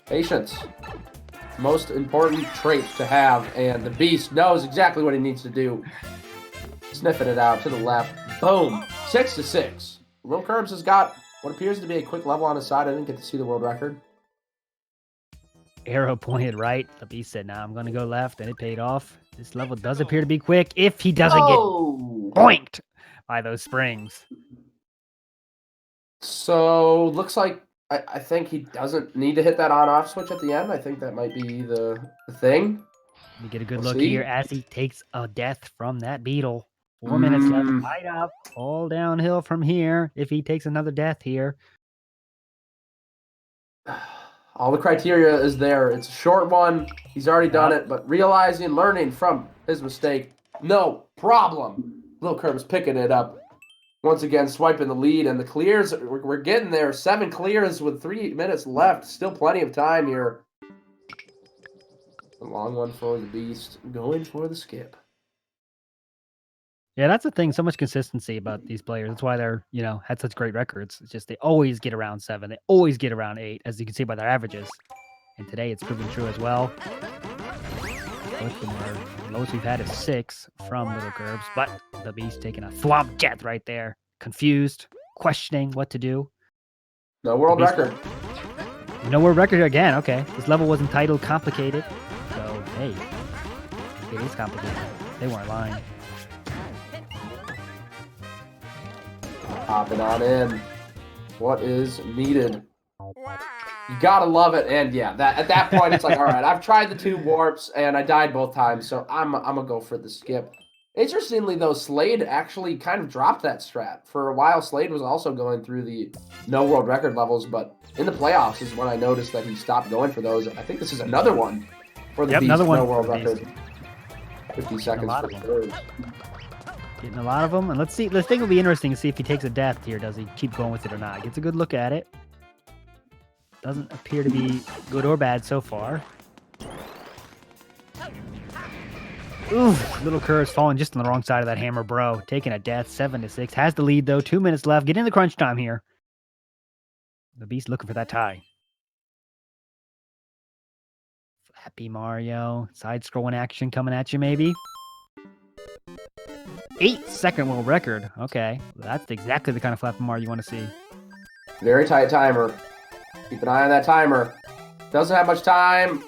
Patience. Most important trait to have, and the Beast knows exactly what he needs to do. Sniffing it out to the left. Boom. 6-6. LilKirbs has got what appears to be a quick level on his side. I didn't get to see the world record. Arrow pointed right. The Beast said, nah, I'm going to go left, and it paid off. This level does appear to be quick if he doesn't get boinked by those springs. So, looks like I think he doesn't need to hit that on-off switch at the end. I think that might be the thing. We get a good look here as he takes a death from that beetle. 4 minutes left. Light up. All downhill from here if he takes another death here. All the criteria is there. It's a short one. He's already done it, but realizing, learning from his mistake, no problem. LilKirbs picking it up. Once again, swiping the lead, and the clears, we're getting there. 7 clears with 3 minutes left. Still plenty of time here. A long one for the Beast. Going for the skip. Yeah, that's the thing. So much consistency about these players. That's why they're, had such great records. It's just they always get around 7. They always get around 8, as you can see by their averages. And today it's proven true as well. Both of them are, the lowest we've had is 6 from LilKirbs, but the Beast taking a thwomp jet right there. Confused, questioning what to do. No world record. No world record again. Okay. This level was entitled Complicated. So, hey, it is complicated. They weren't lying. Popping on in. What is needed? You gotta love it, and yeah, at that point it's like, all right, I've tried the 2 warps and I died both times, so I'm gonna go for the skip. Interestingly though, Slade actually kind of dropped that strat. For a while, Slade was also going through the no world record levels, but in the playoffs is when I noticed that he stopped going for those. I think this is another one for the Beast, another one no world record. 50 seconds for Curves. Getting a lot of them, and let's see. This thing will be interesting to see if he takes a death here. Does he keep going with it or not? Gets a good look at it. Doesn't appear to be good or bad so far. Ooh, LilKirbs falling just on the wrong side of that hammer, bro. Taking a death, 7-6. Has the lead though. 2 minutes left. Get in the crunch time here. The Beast looking for that tie. Flappy Mario, side-scrolling action coming at you, maybe. 8-second world record. Okay, that's exactly the kind of Flappy Mario you want to see. Very tight timer. Keep an eye on that timer. Doesn't have much time.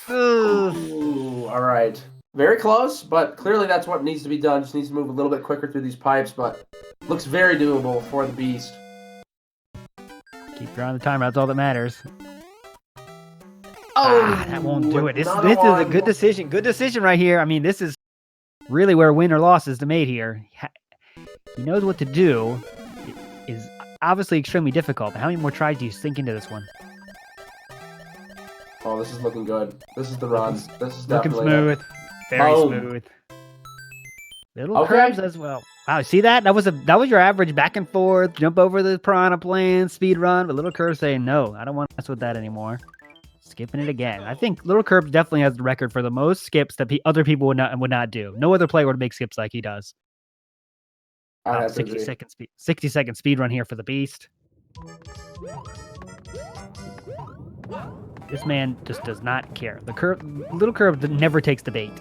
Ooh, all right. Very close, but clearly that's what needs to be done. Just needs to move a little bit quicker through these pipes, but looks very doable for the Beast. Keep your eye on the timer. That's all that matters. Oh, that won't do it. This is a good decision. Good decision right here. I mean, this is really where win or loss is made here. He knows what to do. It is obviously extremely difficult. But how many more tries do you sink into this one? Oh, this is looking good. This is the run. This is looking definitely smooth. Very smooth. LilKirbs as well. Wow, see that? That was your average back and forth, jump over the piranha plane, speed run, but LilKirbs saying, no, I don't want to mess with that anymore. Skipping it again. I think LilKirbs definitely has the record for the most skips that other people would not do. No other player would make skips like he does. 60-second speed run here for the Beast. This man just does not care. LilKirbs never takes the bait.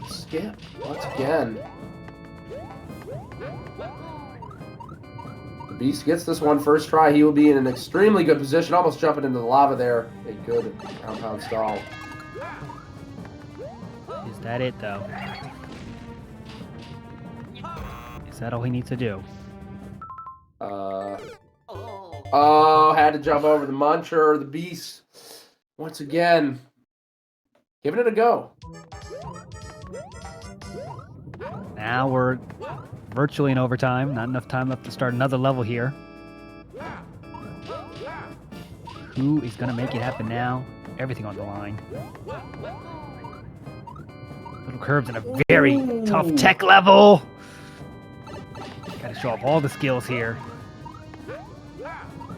Skip once again. The Beast gets this one first try. He will be in an extremely good position, almost jumping into the lava there. A good compound stall. Is that it, though? Is that all he needs to do? Oh, had to jump over the Muncher. The Beast, once again, giving it a go. Now we're virtually in overtime. Not enough time left to start another level here. Who is going to make it happen now? Everything on the line. LilKirbs in a very tough tech level. Got to show off all the skills here.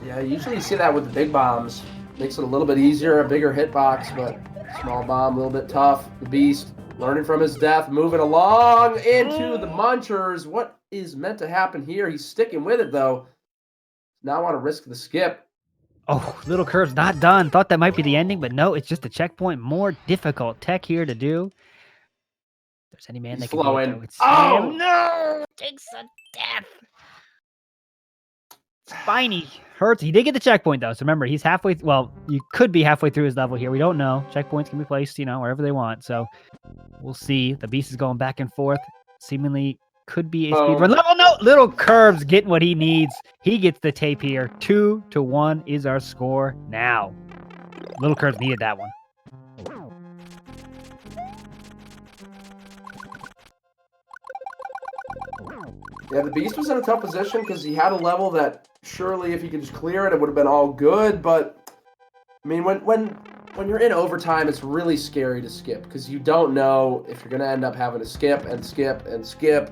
Yeah, usually you see that with the big bombs. Makes it a little bit easier, a bigger hitbox, but small bomb, a little bit tough. The Beast learning from his death, moving along into the Munchers. What is meant to happen here? He's sticking with it, though. Now want to risk the skip. Oh, LilKirbs not done. Thought that might be the ending, but no, it's just a checkpoint. More difficult tech here to do. If there's any man He's that can do it, though, it's Oh! him. No! Takes a death. Spiny hurts. He did get the checkpoint, though. So remember, he's halfway. Well, you could be halfway through his level here. We don't know. Checkpoints can be placed, wherever they want. So we'll see. The Beast is going back and forth. Seemingly could be a speedrun level. No, LilKirbs getting what he needs. He gets the tape here. 2-1 is our score now. LilKirbs needed that one. Yeah, the Beast was in a tough position because he had a level that surely if he could just clear it, it would have been all good. But I mean, when you're in overtime, it's really scary to skip because you don't know if you're going to end up having to skip and skip and skip.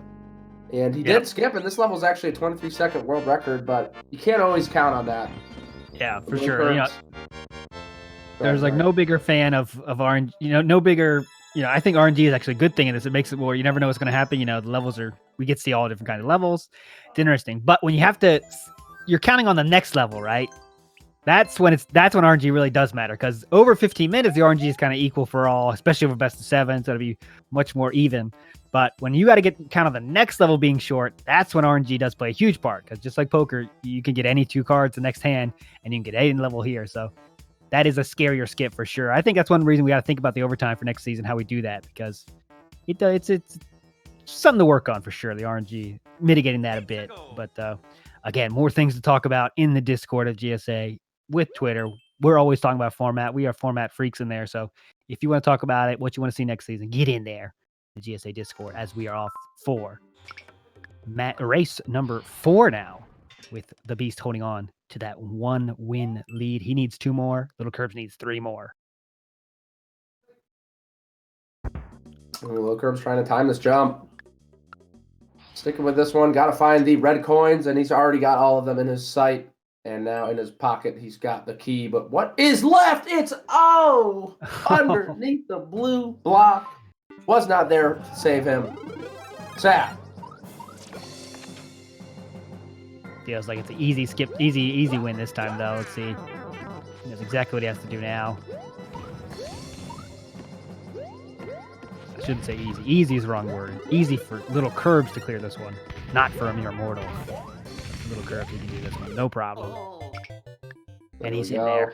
And he did skip, and this level is actually a 23-second world record, but you can't always count on that. Yeah, for sure. There's like no bigger fan of RNG. No bigger. I think RNG is actually a good thing in this. It makes it where you never know what's going to happen. The levels we get to see all different kinds of levels. It's interesting. But when you're counting on the next level, right? That's when RNG really does matter, because over 15 minutes, the RNG is kind of equal for all, especially over best of 7, so it'll be much more even. But when you got to get kind of the next level being short, that's when RNG does play a huge part, because just like poker, you can get any 2 cards the next hand, and you can get any level here. So that is a scarier skip for sure. I think that's one reason we got to think about the overtime for next season, how we do that, because it's something to work on for sure. The RNG mitigating that a bit, but again, more things to talk about in the Discord of GSA with Twitter. We're always talking about format. We are format freaks in there. So if you want to talk about it, what you want to see next season, get in there, the GSA Discord, as we are off for race number 4 now, with the Beast holding on to that 1-win lead. He needs 2 more. LilKirbs needs 3 more. LilKirbs trying to time this jump. Sticking with this one. Got to find the red coins, and he's already got all of them in his sight. And now in his pocket, he's got the key. But what is left? It's underneath the blue block. Was not there to save him. Sad. Feels like it's an easy skip, easy win this time, though. Let's see. He knows exactly what he has to do now. I shouldn't say easy. Easy is the wrong word. Easy for LilKirbs to clear this one, not for a mere mortal. LilKirbs, he can do this one, no problem. And he's in there.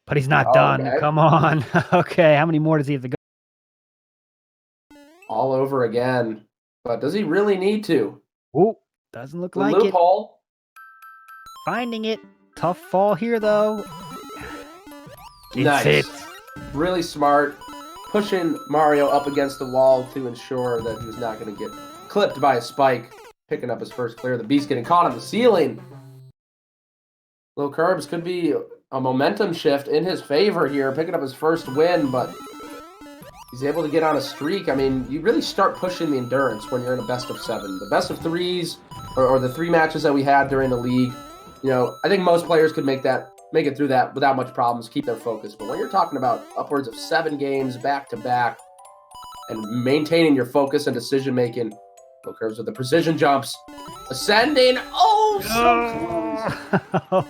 But he's not done. Okay. Come on. Okay, how many more does he have to go? All over again. But does he really need to? Oh, doesn't look like loophole. Finding it. Tough fall here, though. Nice. It. Really smart. Pushing Mario up against the wall to ensure that he was not going to get clipped by a spike. Picking up his first clear. The Beast getting caught on the ceiling. LilKirbs could be a momentum shift in his favor here, picking up his first win, but he's able to get on a streak. I mean, you really start pushing the endurance when you're in a best of 7. The best of 3s, or the 3 matches that we had during the league, I think most players could make it through that without much problems, keep their focus. But when you're talking about upwards of 7 games back-to-back and maintaining your focus and decision-making, LilKirbs with the precision jumps, ascending. Oh, so close.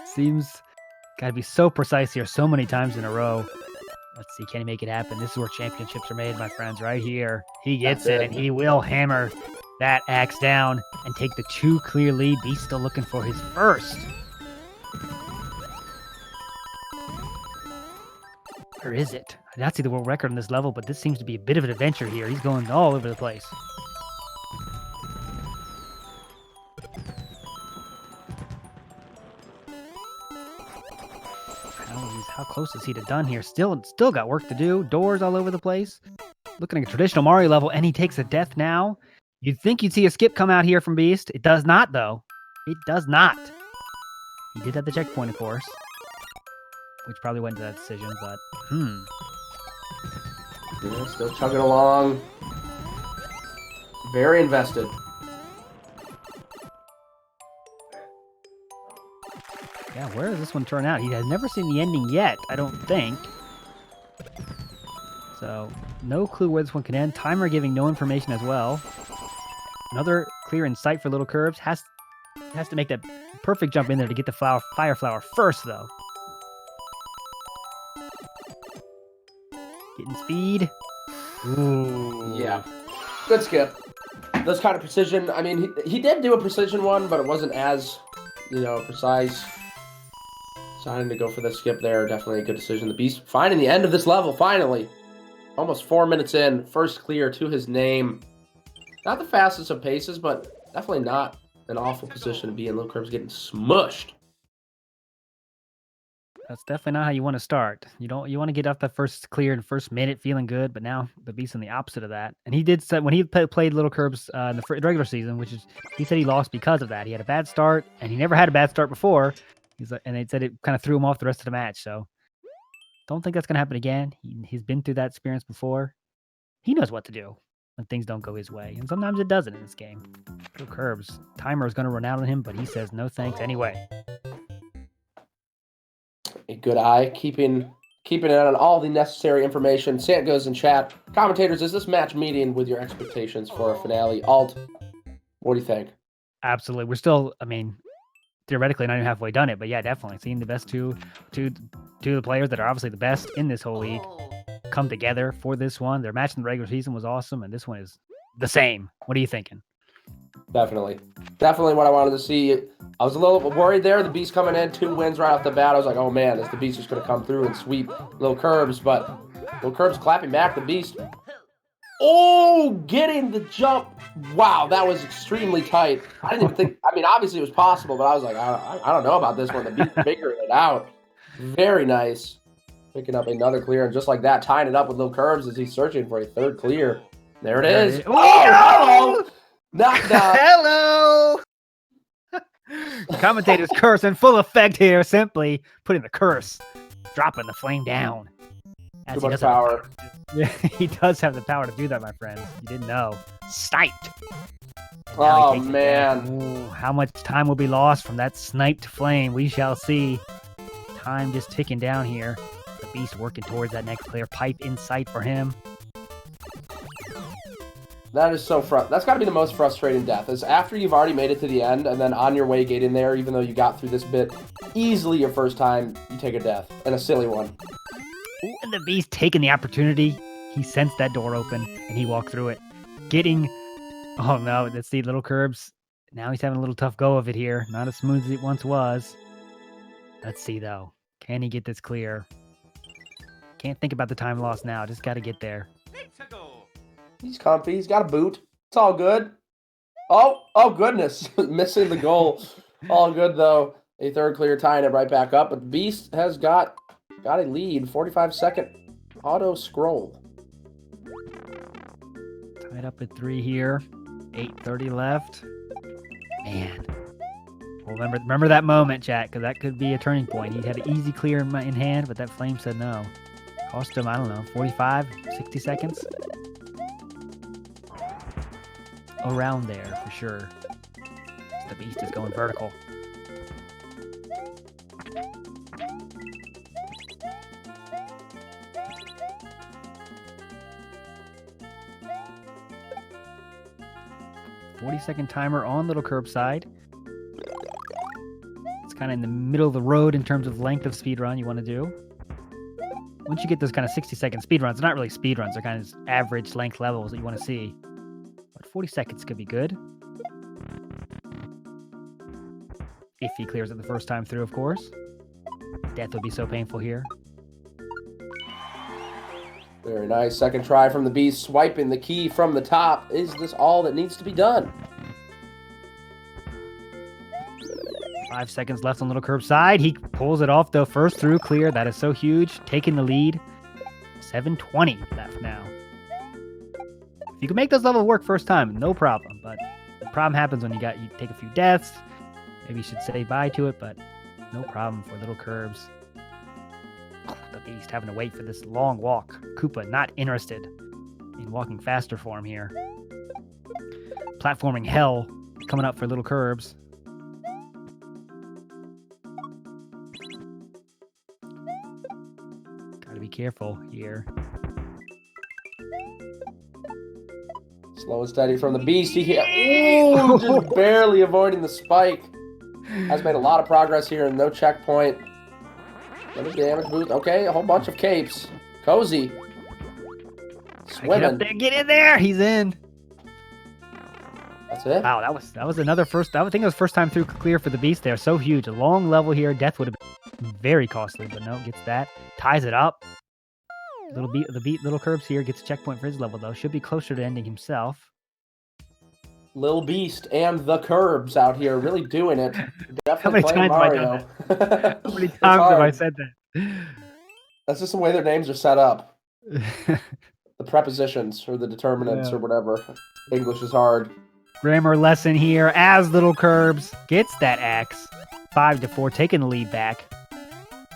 Seems gotta be so precise here so many times in a row. Let's see, can he make it happen? This is where championships are made, my friends, right here. He gets it, and he will hammer that axe down and take the 2 clear lead. Beast still looking for his first. Or is it? I did not see the world record on this level, but this seems to be a bit of an adventure here. He's going all over the place. How close is he to done here? Still got work to do. Doors all over the place. Looking at a traditional Mario level, and he takes a death now. You'd think you'd see a skip come out here from Beast. It does not, though. It does not. He did have the checkpoint, of course, which probably went to that decision, but Yeah, still chugging along. Very invested. Yeah, where does this one turn out? He has never seen the ending yet, I don't think. So, no clue where this one can end. Timer giving no information as well. Another clear in sight for LilKirbs. Has to make that perfect jump in there to get the fire flower first, though. Getting speed. Ooh. Yeah. Good skip. Those kind of precision. I mean, he did do a precision one, but it wasn't as, precise. Deciding to go for the skip there. Definitely a good decision. The Beast finding the end of this level, finally. Almost 4 minutes in. First clear to his name. Not the fastest of paces, but definitely not an awful position to be in. LilKirbs getting smushed. That's definitely not how you want to start. You want to get off the first clear in first minute feeling good, but now the Beast's on the opposite of that. And he did say when he played LilKirbs in the regular season, which is he said he lost because of that. He had a bad start, and he never had a bad start before. And they said it kind of threw him off the rest of the match. So don't think that's gonna happen again. He's been through that experience before. He knows what to do when things don't go his way, and sometimes it doesn't in this game. LilKirbs timer is gonna run out on him, but he says no thanks anyway. A good eye, keeping it on all the necessary information. Sant goes in chat. Commentators, is this match meeting with your expectations for a finale? Alt, what do you think? Absolutely. We're still, theoretically not even halfway done it, but yeah, definitely seeing the best two of the players that are obviously the best in this whole league come together for this one. Their match in the regular season was awesome, and this one is the same. What are you thinking? Definitely what I wanted to see. I was a little worried there. The Beast coming in, 2 wins right off the bat. I was like, oh man, is the Beast just going to come through and sweep LilKirbs? But LilKirbs clapping back the Beast. Oh, getting the jump. Wow, that was extremely tight. I didn't even think, obviously it was possible, but I was like, I don't know about this one. The Beast figuring it out. Very nice. Picking up another clear, and just like that, tying it up with LilKirbs as he's searching for a third clear. There it is. Oh, knocked out. Hello! Commentator's curse in full effect here, simply putting the curse, dropping the flame down. Too much power. Yeah, he does have the power to do that, my friend. You didn't know. Sniped. Oh, man. Ooh, how much time will be lost from that sniped flame? We shall see. Time just ticking down here. The Beast working towards that next clear. Pipe in sight for him. That is so that's got to be the most frustrating death, is after you've already made it to the end, and then on your way getting there, even though you got through this bit easily your first time, you take a death, and a silly one. Ooh, and the Beast taking the opportunity. He sensed that door open, and he walked through it. Oh no, let's see, LilKirbs. Now he's having a little tough go of it here. Not as smooth as it once was. Let's see, though. Can he get this clear? Can't think about the time lost now. Just got to get there. He's comfy. He's got a boot. It's all good. Oh goodness. Missing the goal. All good, though. A third clear, tying it right back up. But the Beast has got a lead. 45-second auto scroll. Tied up at 3 here. 8:30 left. Man. Well, remember that moment, chat, because that could be a turning point. He had an easy clear in hand, but that flame said no. Cost him, 45, 60 seconds? Around there, for sure. The Beast is going vertical. "40-second timer on LilKirbs side. It's kind of in the middle of the road in terms of length of speedrun you want to do. Once you get those kind of 60-second speedruns, they're not really speedruns, they're kind of average length levels that you want to see. But 40 seconds could be good. If he clears it the first time through, of course. Death would be so painful here. Very nice. Second try from the Beast, swiping the key from the top. Is this all that needs to be done? 5 seconds left on LilKirbs side. He pulls it off, though. First through, clear. That is so huge. Taking the lead. 7:20 left now. If you can make those levels work first time, no problem. But the problem happens when you take a few deaths. Maybe you should say bye to it, but No problem for LilKirbs. The Beast having to wait for this long walk. Koopa not interested in walking faster for him here. Platforming hell coming up for LilKirbs. Gotta be careful here. Slow and steady from the Beast. Ooh, just barely avoiding the spike. Has made a lot of progress here and no checkpoint. Little damage boost. Okay, a whole bunch of capes. Cozy. Swimming. Get up there, get in there. He's in. That's it. Wow, that was another first. I think it was first time through clear for the Beast there. So huge, a long level here. Death would have been very costly, but no, gets that. Ties it up. LilKirbs here gets a checkpoint for his level though. Should be closer to ending himself. Lil Beast and the Curbs out here really doing it. Definitely How many times Mario. have I done that? How many times have I said that? That's just the way their names are set up. The prepositions or the determinants or whatever. English is hard. Grammar lesson here as LilKirbs gets that axe. 5-4, taking the lead back.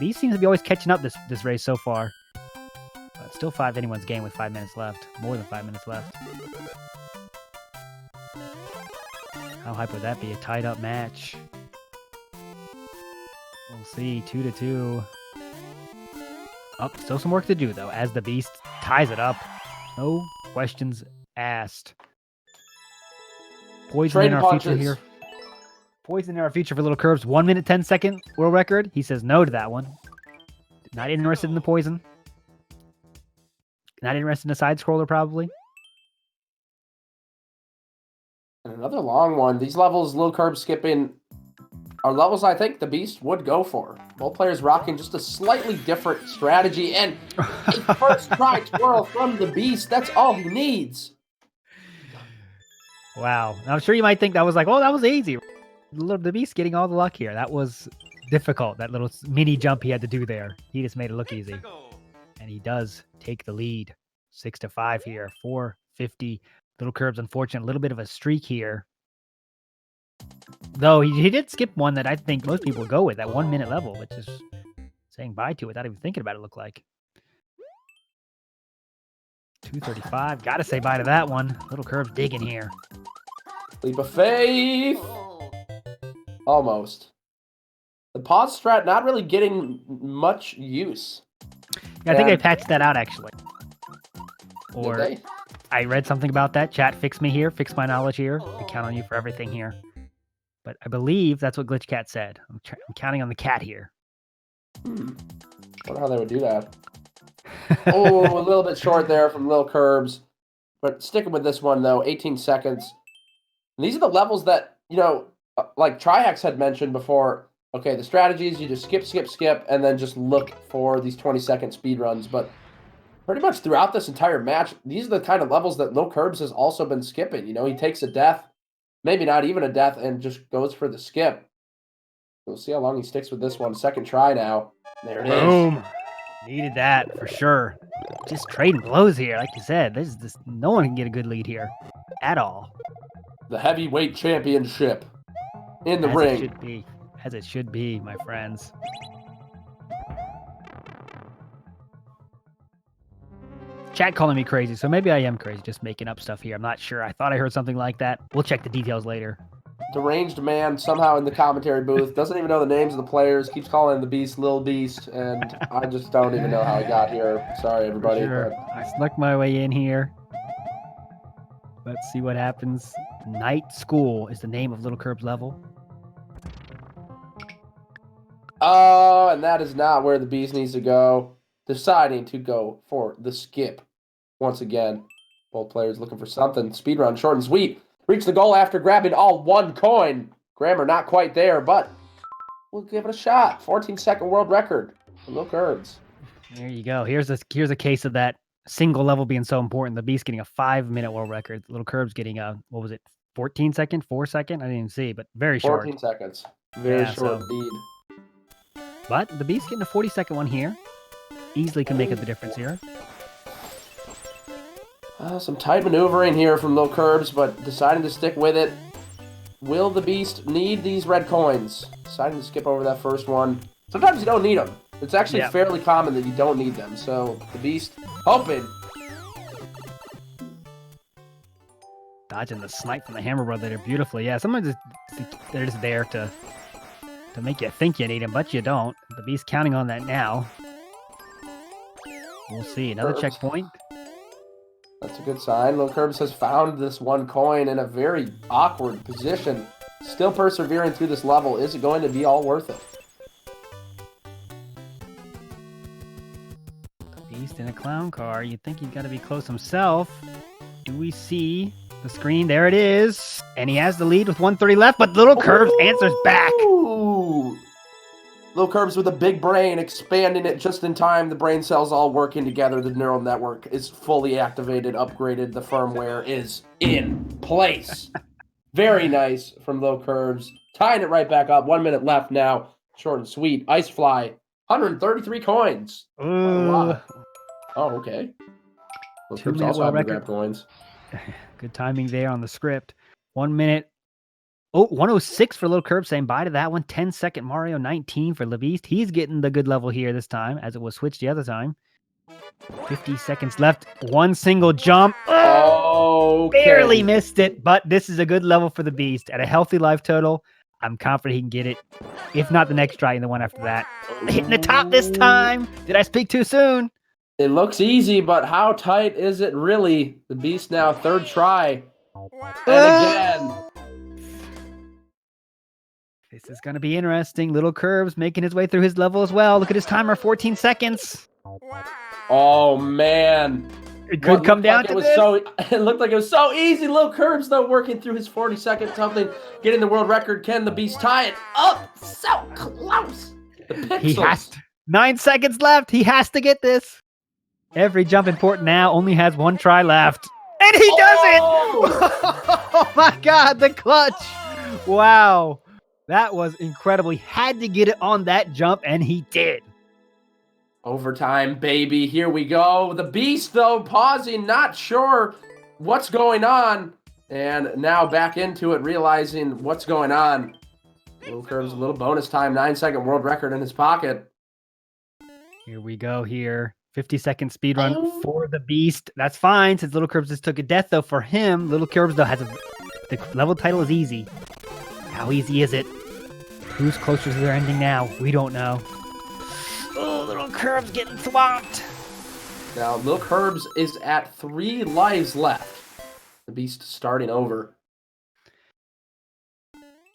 These seems to be always catching up this race so far. But still 5 anyone's game with 5 minutes left. More than 5 minutes left. How hype would that be? A tied up match. We'll see. 2-2. Oh, still some work to do though, as the Beast ties it up. No questions asked. Poison in our future here. Poison in our future for LilKirbs. 1 minute 10 second world record. He says no to that one. Not interested in the poison. Not interested in a side scroller probably. And another long one. These levels LilKirbs skipping are levels I think the Beast would go for. Both players rocking just a slightly different strategy. And a first try twirl from the Beast. That's all he needs. Wow. I'm sure you might think that was like, oh, that was easy. The Beast getting all the luck here. That was difficult. That little mini jump he had to do there. He just made it look easy. And he does take the lead. 6-5 here. 450. LilKirbs, unfortunate. A little bit of a streak here. Though he did skip one that I think most people would go with, that 1 minute level, which is saying bye to it without even thinking about it, look like. 235. Gotta say bye to that one. LilKirbs digging here. Leap of faith. Almost. The pause strat not really getting much use. Yeah, I think they patched that out actually. Or Did they? I read something about that. Chat, fix me here. Fix my knowledge here. I count on you for everything here. But I believe that's what Glitch Cat said. I'm counting on the cat here. Wonder how they would do that. Oh, a little bit short there from LilKirbs. But sticking with this one, though, 18 seconds. And these are the levels that, you know, like Trihex had mentioned before. Okay, the strategies, you just skip, and then just look for these 20-second speed runs. But pretty much throughout this entire match, these are the kind of levels that LilKirbs has also been skipping. You know, he takes a death, maybe not even a death, and just goes for the skip. We'll see how long he sticks with this one. Second try now. There it is. Boom. Needed that for sure. Just trading blows here, like you said. This no one can get a good lead here at all. The heavyweight championship in the As ring. It should be. As it should be, my friends. Chat calling me crazy, so maybe I am crazy, just making up stuff here. I'm not sure. I thought I heard something like that. We'll check the details later. Deranged man somehow in the commentary booth doesn't even know the names of the players, keeps calling the Beast Lil Beast, and I just don't even know how he got here. Sorry, everybody. Sure. But I snuck my way in here. Let's see what happens. Night School is the name of LilKirbs level. oh, and that is not where the Beast needs to go. Deciding to go for the skip once again. Both players looking for something. Speedrun, short and sweet. Reach the goal after grabbing all one coin. Grammar not quite there, but we'll give it a shot. 14-second world record for LilKirbs. There you go. Here's a case of that single level being so important. The Beast getting a 5-minute world record. LilKirbs getting a, what was it, 14 second, 4 second? I didn't even see, but very short. 14 seconds. Very short indeed. But the Beast getting a 40-second one here. Easily can make up the difference here. Some tight maneuvering here from LilKirbs, but deciding to stick with it. Will the Beast need these red coins? Deciding to skip over that first one. Sometimes you don't need them. It's actually fairly common that you don't need them. So the Beast hoping. Dodging the snipe from the Hammer Brother there beautifully. Yeah, sometimes they're just there to make you think you need them, but you don't. The Beast counting on that now. We'll see. Another checkpoint. That's a good sign. LilKirbs has found this one coin in a very awkward position. Still persevering through this level. Is it going to be all worth it? Beast in a clown car. You'd think he'd got to be close himself. Do we see the screen? There it is. And he has the lead with 130 left, but LilKirbs answers back. LilKirbs with a big brain, expanding it just in time. The brain cells all working together. The neural network is fully activated, upgraded. The firmware is in place. Very nice from LilKirbs. Tying it right back up. 1 minute left now. Short and sweet. Ice Fly. 133 coins. Oh, okay. LilKirbs also having to grab coins. Good timing there on the script. 1 minute. Oh, 106 for LilKirbs, saying bye to that one. 10-second Mario, 19 for Thabeast. He's getting the good level here this time, as it was switched the other time. 50 seconds left. One single jump. Oh, barely missed it, but this is a good level for the Beast. At a healthy life total, I'm confident he can get it. If not the next try, and the one after that. Hitting the top this time. Did I speak too soon? It looks easy, but how tight is it really? The Beast now, third try. And again. This is going to be interesting. LilKirbs making his way through his level as well. Look at his timer, 14 seconds. Oh, man. It could come down to this. It looked like it was so easy. LilKirbs, though, working through his 40-second something, getting the world record. Can the Beast tie it up? So close. The pixels. He has to. 9 seconds left. He has to get this. Every jump in port now only has one try left. And he does it! Oh, my God, the clutch. Wow. That was incredible. He had to get it on that jump, and he did. Overtime, baby. Here we go. The Beast, though, pausing, not sure what's going on. And now back into it, realizing what's going on. LilKirbs, a little bonus time, 9-second world record in his pocket. Here we go here. 50-second speedrun for the Beast. That's fine, since LilKirbs just took a death, though, for him. LilKirbs, though, has the level title is easy. How easy is it? Who's closer to their ending now? We don't know. Oh, LilKirbs getting swamped. Now, LilKirbs is at 3 lives left. The Beast starting over.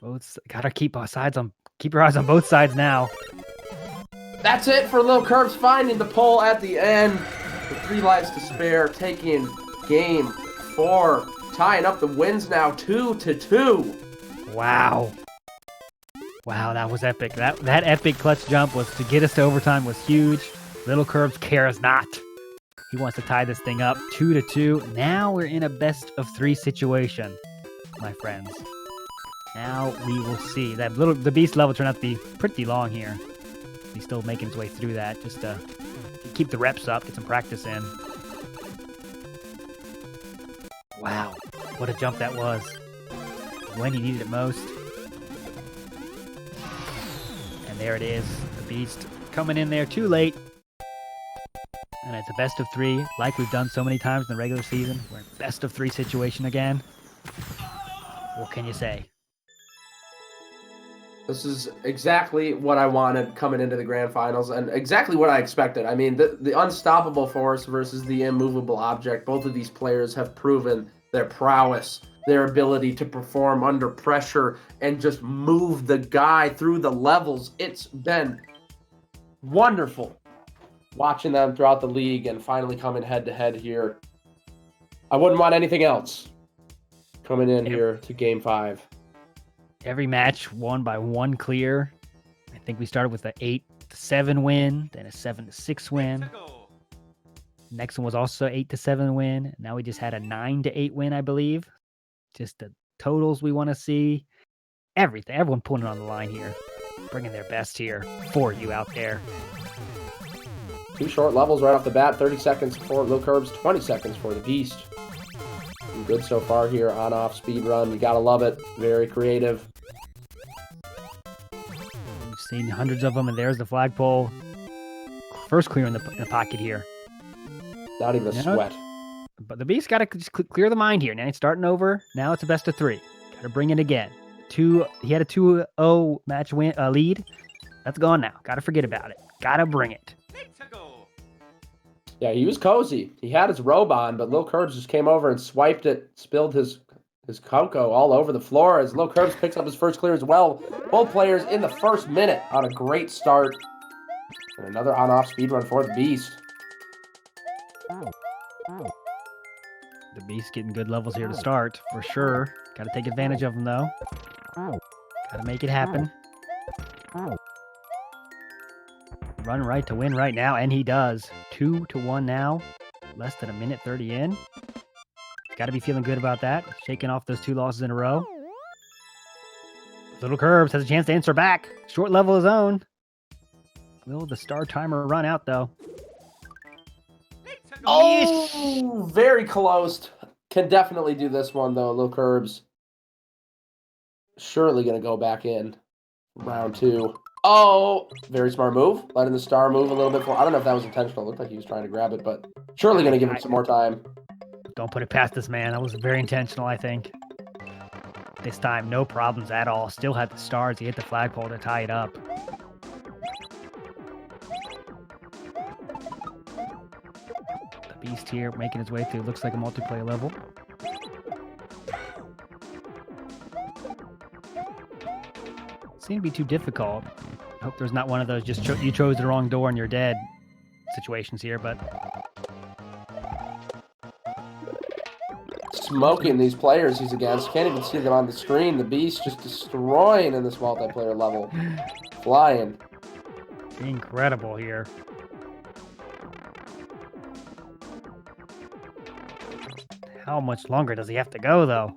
Both gotta keep your eyes on both sides now. That's it for LilKirbs, finding the pole at the end. With 3 lives to spare, taking game 4, tying up the wins now 2-2. Wow. Wow, that was epic. That epic clutch jump was to get us to overtime was huge. LilKirbs cares not. He wants to tie this thing up 2-2. Now we're in a best of 3 situation, my friends. Now we will see. The Beast level turned out to be pretty long here. He's still making his way through that just to keep the reps up, get some practice in. Wow, what a jump that was. When he needed it most. And there it is. The Beast coming in there too late. And it's a best of 3, like we've done so many times in the regular season. We're in best of 3 situation again. What can you say? This is exactly what I wanted coming into the grand finals, and exactly what I expected. I mean, the unstoppable force versus the immovable object. Both of these players have proven their prowess, their ability to perform under pressure and just move the guy through the levels. It's been wonderful watching them throughout the league and finally coming head-to-head here. I wouldn't want anything else coming in here to Game 5. Every match won by 1 clear. I think we started with an 8-7 win, then a 7-6 win. Next one was also 8-7 win. Now we just had a 9-8 win, I believe. Just the totals we want to see. Everything. Everyone putting it on the line here. Bringing their best here for you out there. 2 short levels right off the bat. 30 seconds for LilKirbs, 20 seconds for the Beast. Good so far here on-off speedrun. You gotta love it. Very creative. We've seen hundreds of them, and there's the flagpole. First clear in the pocket here. Not even a sweat. But the Beast got to just clear the mind here. Now he's starting over. Now it's a best of 3. Got to bring it again. He had a 2-0 match lead. That's gone now. Got to forget about it. Got to bring it. Yeah, he was cozy. He had his robe on, but LilKirbs just came over and swiped it, spilled his cocoa all over the floor as LilKirbs picks up his first clear as well. Both players in the first minute on a great start. And another on-off speedrun for the Beast. The Beast getting good levels here to start, for sure. Got to take advantage of them, though. Got to make it happen. Run right to win right now, and he does. 2-1 now. Less than a minute 30 in. Got to be feeling good about that. Shaking off those 2 losses in a row. LilKirbs has a chance to answer back. Short level his own. Will the star timer run out, though? Oh, very close. Can definitely do this one, though, LilKirbs. Surely going to go back in. Round 2. Oh, very smart move. Letting the star move a little bit more. I don't know if that was intentional. It looked like he was trying to grab it, but surely going to give him some more time. Don't put it past this man. That was very intentional, I think. This time, no problems at all. Still had the stars. He hit the flagpole to tie it up. The Beast here making his way through. Looks like a multiplayer level. Seemed to be too difficult. I hope there's not one of those just you chose the wrong door and you're dead situations here, but... Smoking these players he's against. Can't even see them on the screen. The Beast just destroying in this multiplayer level. Flying. Incredible here. How much longer does he have to go, though?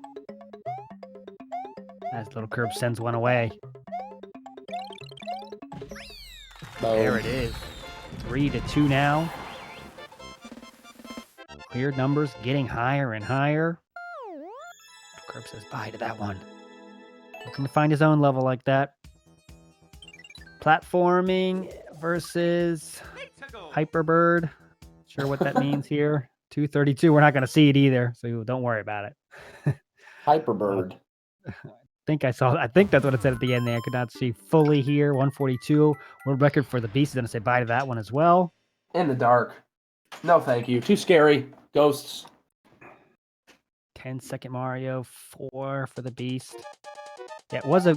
As LilKirbs sends one away. There it is. 3-2 now. Cleared numbers getting higher and higher. LilKirbs says bye to that one. Looking to find his own level like that. Platforming versus Hyperbird. Sure what that means here. 232. We're not going to see it either, so don't worry about it. Hyperbird. I think that's what it said at the end there. I could not see fully here. 142. World record for the Beast. Is going to say bye to that one as well. In the dark. No, thank you. Too scary. Ghosts. 10-second Mario. 4 for the Beast. Yeah, it was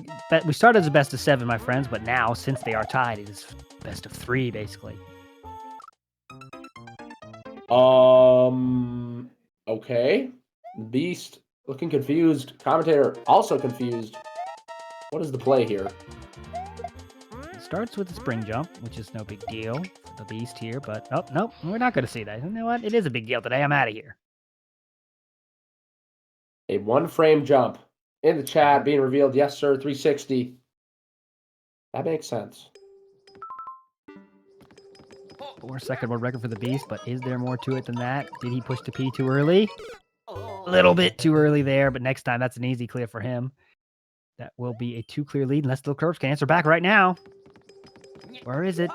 we started as a best of 7, my friends, but now, since they are tied, it is best of 3, basically. Okay. Beast looking confused. Commentator also confused. What is the play here? It starts with a spring jump, which is no big deal for the Beast here, but oh, nope, we're not going to see that. You know what? It is a big deal today. I'm out of here. A 1-frame jump. In the chat, being revealed. Yes, sir, 360. That makes sense. 4-second world record for the Beast, but is there more to it than that? Did he push to P too early? A little bit too early there, but next time that's an easy clear for him. That will be a 2-clear lead unless LilKirbs can answer back right now. Where is it?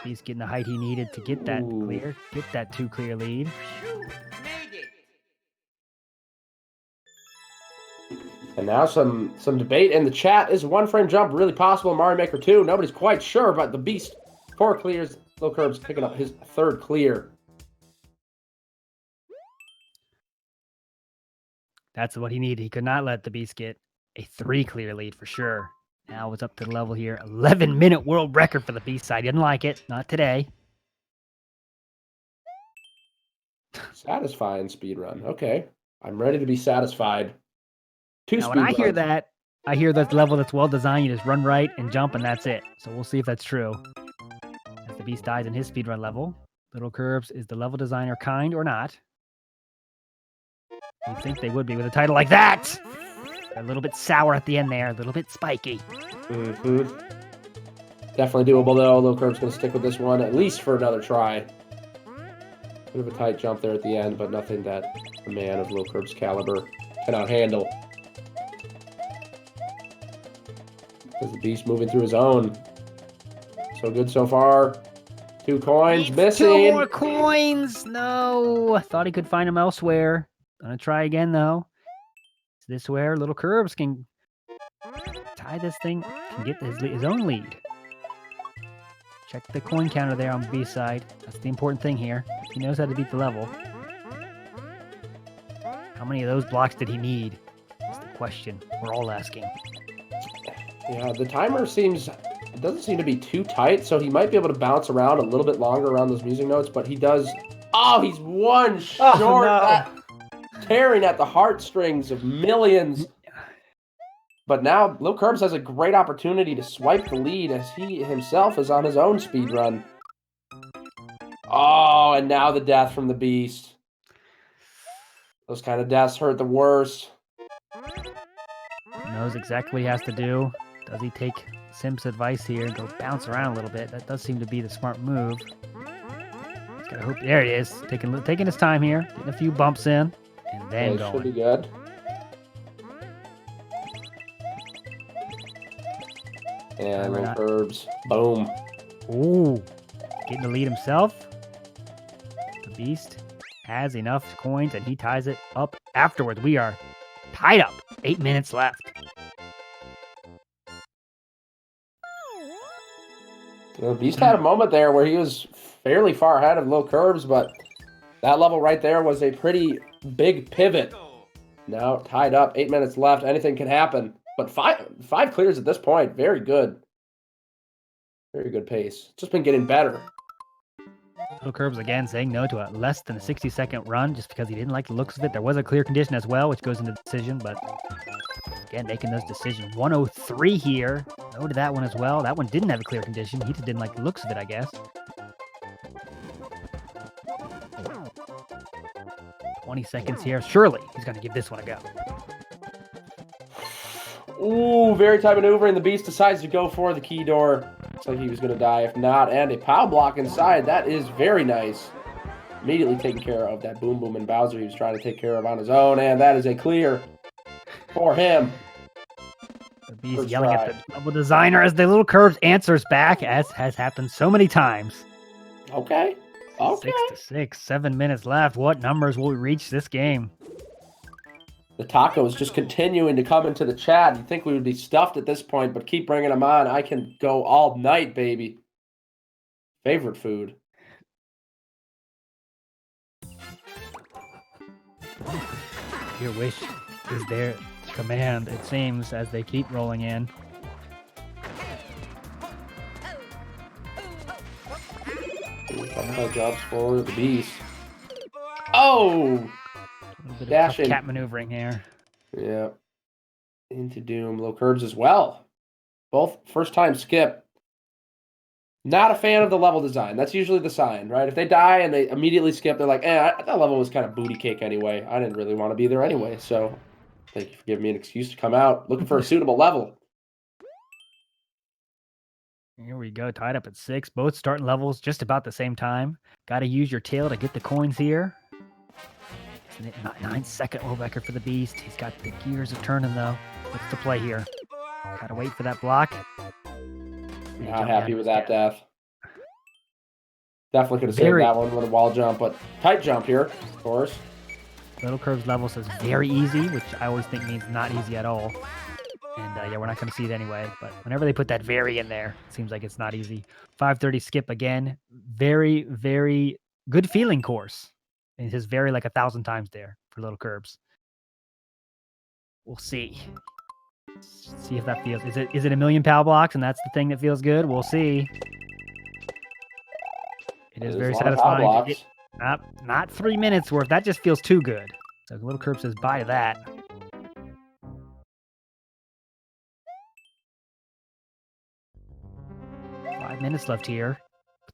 He's getting the height he needed to get that clear, get that 2-clear lead. And now some debate in the chat. Is a 1-frame jump really possible in Mario Maker 2? Nobody's quite sure, but the Beast 4 clears. LilKirbs picking up his 3rd clear. That's what he needed. He could not let the Beast get a 3-clear lead for sure. Now it's up to the level here. 11-minute world record for the Beast side. He didn't like it. Not today. Satisfying speedrun. Okay. I'm ready to be satisfied. Now, when I hear that, I hear that level that's well designed. You just run right and jump, and that's it. So we'll see if that's true. As the Beast dies in his speedrun level, LilKirbs is the level designer kind or not? You'd think they would be with a title like that. They're a little bit sour at the end there, a little bit spiky. Definitely doable though. LilKirbs going to stick with this one at least for another try. Bit of a tight jump there at the end, but nothing that a man of LilKirbs' caliber cannot handle. Because the Beast moving through his own. So good so far. 2 coins missing. 2 more coins. No, I thought he could find them elsewhere. Gonna try again though. Is this where LilKirbs can tie this thing? Can get his own lead. Check the coin counter there on the B side. That's the important thing here. He knows how to beat the level. How many of those blocks did he need? That's the question we're all asking. Yeah, the timer doesn't seem to be too tight, so he might be able to bounce around a little bit longer around those music notes, but he does... Oh, he's one short! No. Tearing at the heartstrings of millions. But now, LilKirbs has a great opportunity to swipe the lead as he himself is on his own speed run. Oh, and now the death from the Beast. Those kind of deaths hurt the worst. He knows exactly what he has to do. Does he take Simp's advice here and go bounce around a little bit? That does seem to be the smart move. He's gotta hope. There it is. Taking his time here, getting a few bumps in, and then going. Should be good. And LilKirbs, boom. Ooh, getting the lead himself. The Beast has enough coins, and he ties it up afterwards. We are tied up. 8 minutes left. The Beast had a moment there where he was fairly far ahead of LilKirbs, but that level right there was a pretty big pivot. Now tied up, 8 minutes left. Anything can happen. But five clears at this point. Very good. Very good pace. Just been getting better. LilKirbs again saying no to a less than a 60-second run just because he didn't like the looks of it. There was a clear condition as well, which goes into the decision, but again, making those decisions. 103 here. No to that one as well. That one didn't have a clear condition. He just didn't like the looks of it, I guess. 20 seconds here. Surely he's going to give this one a go. Ooh, very tight maneuvering. The Beast decides to go for the key door. Looks like he was going to die if not. And a POW block inside. That is very nice. Immediately taking care of that Boom Boom and Bowser he was trying to take care of on his own. And that is a clear for him. The Beast yelling at the level designer as the LilKirbs answers back, as has happened so many times. Okay. 6-6, 7 minutes left. What numbers will we reach this game? The tacos just continuing to come into the chat. You'd think we would be stuffed at this point, but keep bringing them on. I can go all night, baby. Favorite food. Your wish is their command, it seems, as they keep rolling in. Jobs for the Beast. Oh! A little bit Dashing. of cat maneuvering here. Yeah. Into Doom. LilKirbs as well. Both first time skip. Not a fan of the level design. That's usually the sign, right? If they die and they immediately skip, they're like, that level was kind of booty cake anyway. I didn't really want to be there anyway, so thank you for giving me an excuse to come out. Looking for a suitable level. Here we go, tied up at 6. Both starting levels just about the same time. Got to use your tail to get the coins here. Isn't it 9-second world record for the Beast? He's got the gears are turning though. What's the play here? Got to wait for that block. Not happy with that death. Definitely could have saved that one with a wall jump, but tight jump here, of course. LilKirbs level says very easy, which I always think means not easy at all. And yeah, we're not going to see it anyway. But whenever they put that very in there, it seems like it's not easy. 530 skip again. Very, very good feeling course. And his very like 1,000 times there for LilKirbs. We'll see. See if that feels. Is it a million POW blocks and that's the thing that feels good? We'll see. It is very satisfying. Not 3 minutes worth. That just feels too good. So LilKirbs says bye to that. Minutes left here.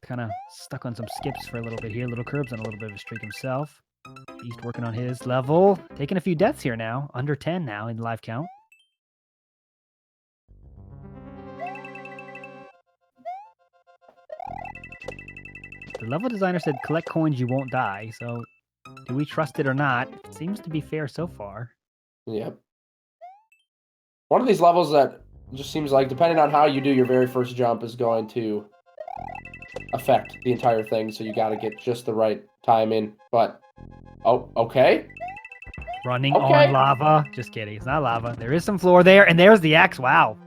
Kind of stuck on some skips for a little bit here. LilKirbs on a little bit of a streak himself. Beast working on his level. Taking a few deaths here now. Under 10 now in the live count. The level designer said collect coins, you won't die. So do we trust it or not? It seems to be fair so far. Yep. One of these levels that just seems like, depending on how you do your very first jump, is going to affect the entire thing. So you got to get just the right timing. But, oh, okay. Running on lava. Just kidding. It's not lava. There is some floor there. And there's the axe. Wow.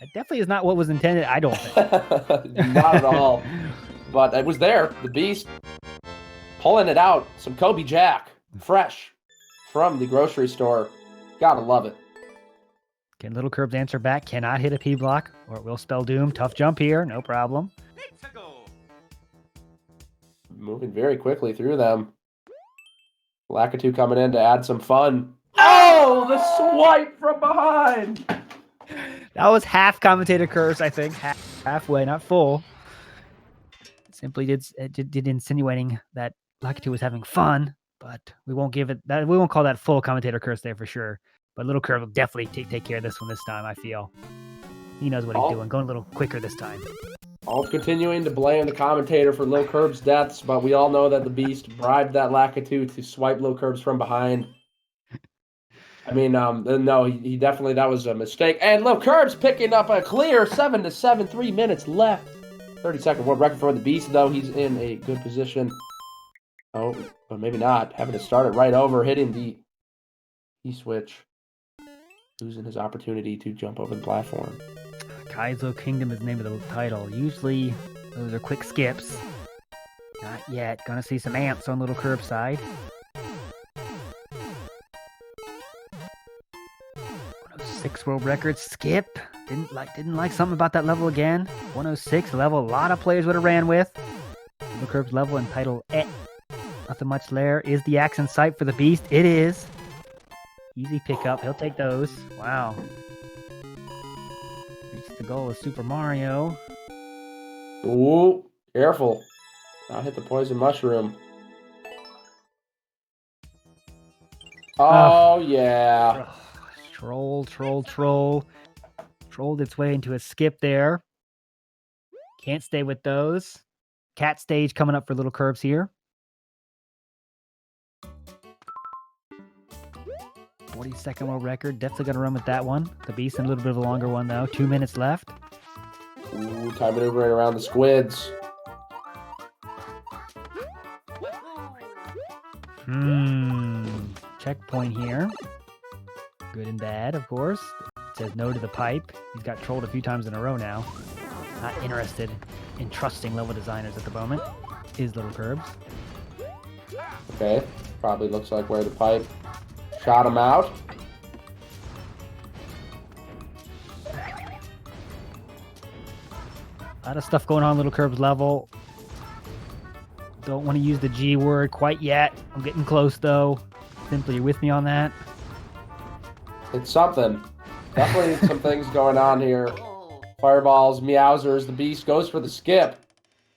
That definitely is not what was intended, I don't think. Not at all. But it was there. The beast pulling it out. Some Kobe Jack. Fresh from the grocery store. Gotta love it. Can LilKirbs answer back? Cannot hit a P block or it will spell doom. Tough jump here. No problem. Moving very quickly through them. Lakitu coming in to add some fun. Oh, the swipe from behind. That was half commentator curse, I think. Halfway, not full. Simply did insinuating that Lakitu was having fun, but we won't give it that. We won't call that full commentator curse there for sure. But LilKirbs will definitely take care of this one this time, I feel. He knows what he's doing. Going a little quicker this time. All continuing to blame the commentator for LilKirbs' deaths, but we all know that the beast bribed that Lakitu to swipe LilKirbs from behind. I mean, no, he definitely, that was a mistake. And LilKirbs picking up a clear 7-7, 3 minutes left. 30-second world record for the beast, though. He's in a good position. Oh, but maybe not. Having to start it right over, hitting the E-switch. Losing his opportunity to jump over the platform. Kaizo Kingdom is the name of the title. Usually, those are quick skips. Not yet. Gonna see some ants on LilKirbs' side. 106 world record skip. Didn't like something about that level again. 106 level. A lot of players would have ran with. LilKirbs' level entitled Nothing much there. Is the axe in sight for the beast? It is. Easy pickup. He'll take those. Wow. Reach the goal of Super Mario. Ooh, careful. Not hit the poison mushroom. Oh, yeah. Troll. Trolled its way into a skip there. Can't stay with those. Cat stage coming up for LilKirbs here. 40-second world record. Definitely going to run with that one. The beast in a little bit of a longer one, though. 2 minutes left. Ooh, time maneuvering around the squids. Checkpoint here. Good and bad, of course. It says no to the pipe. He's got trolled a few times in a row now. Not interested in trusting level designers at the moment. Is LilKirbs. Okay. Probably looks like where the pipe shot him out. A lot of stuff going on LilKirbs level. Don't want to use the G word quite yet. I'm getting close, though. Simply, you with me on that? It's something. Definitely some things going on here. Fireballs, meowsers, the beast goes for the skip.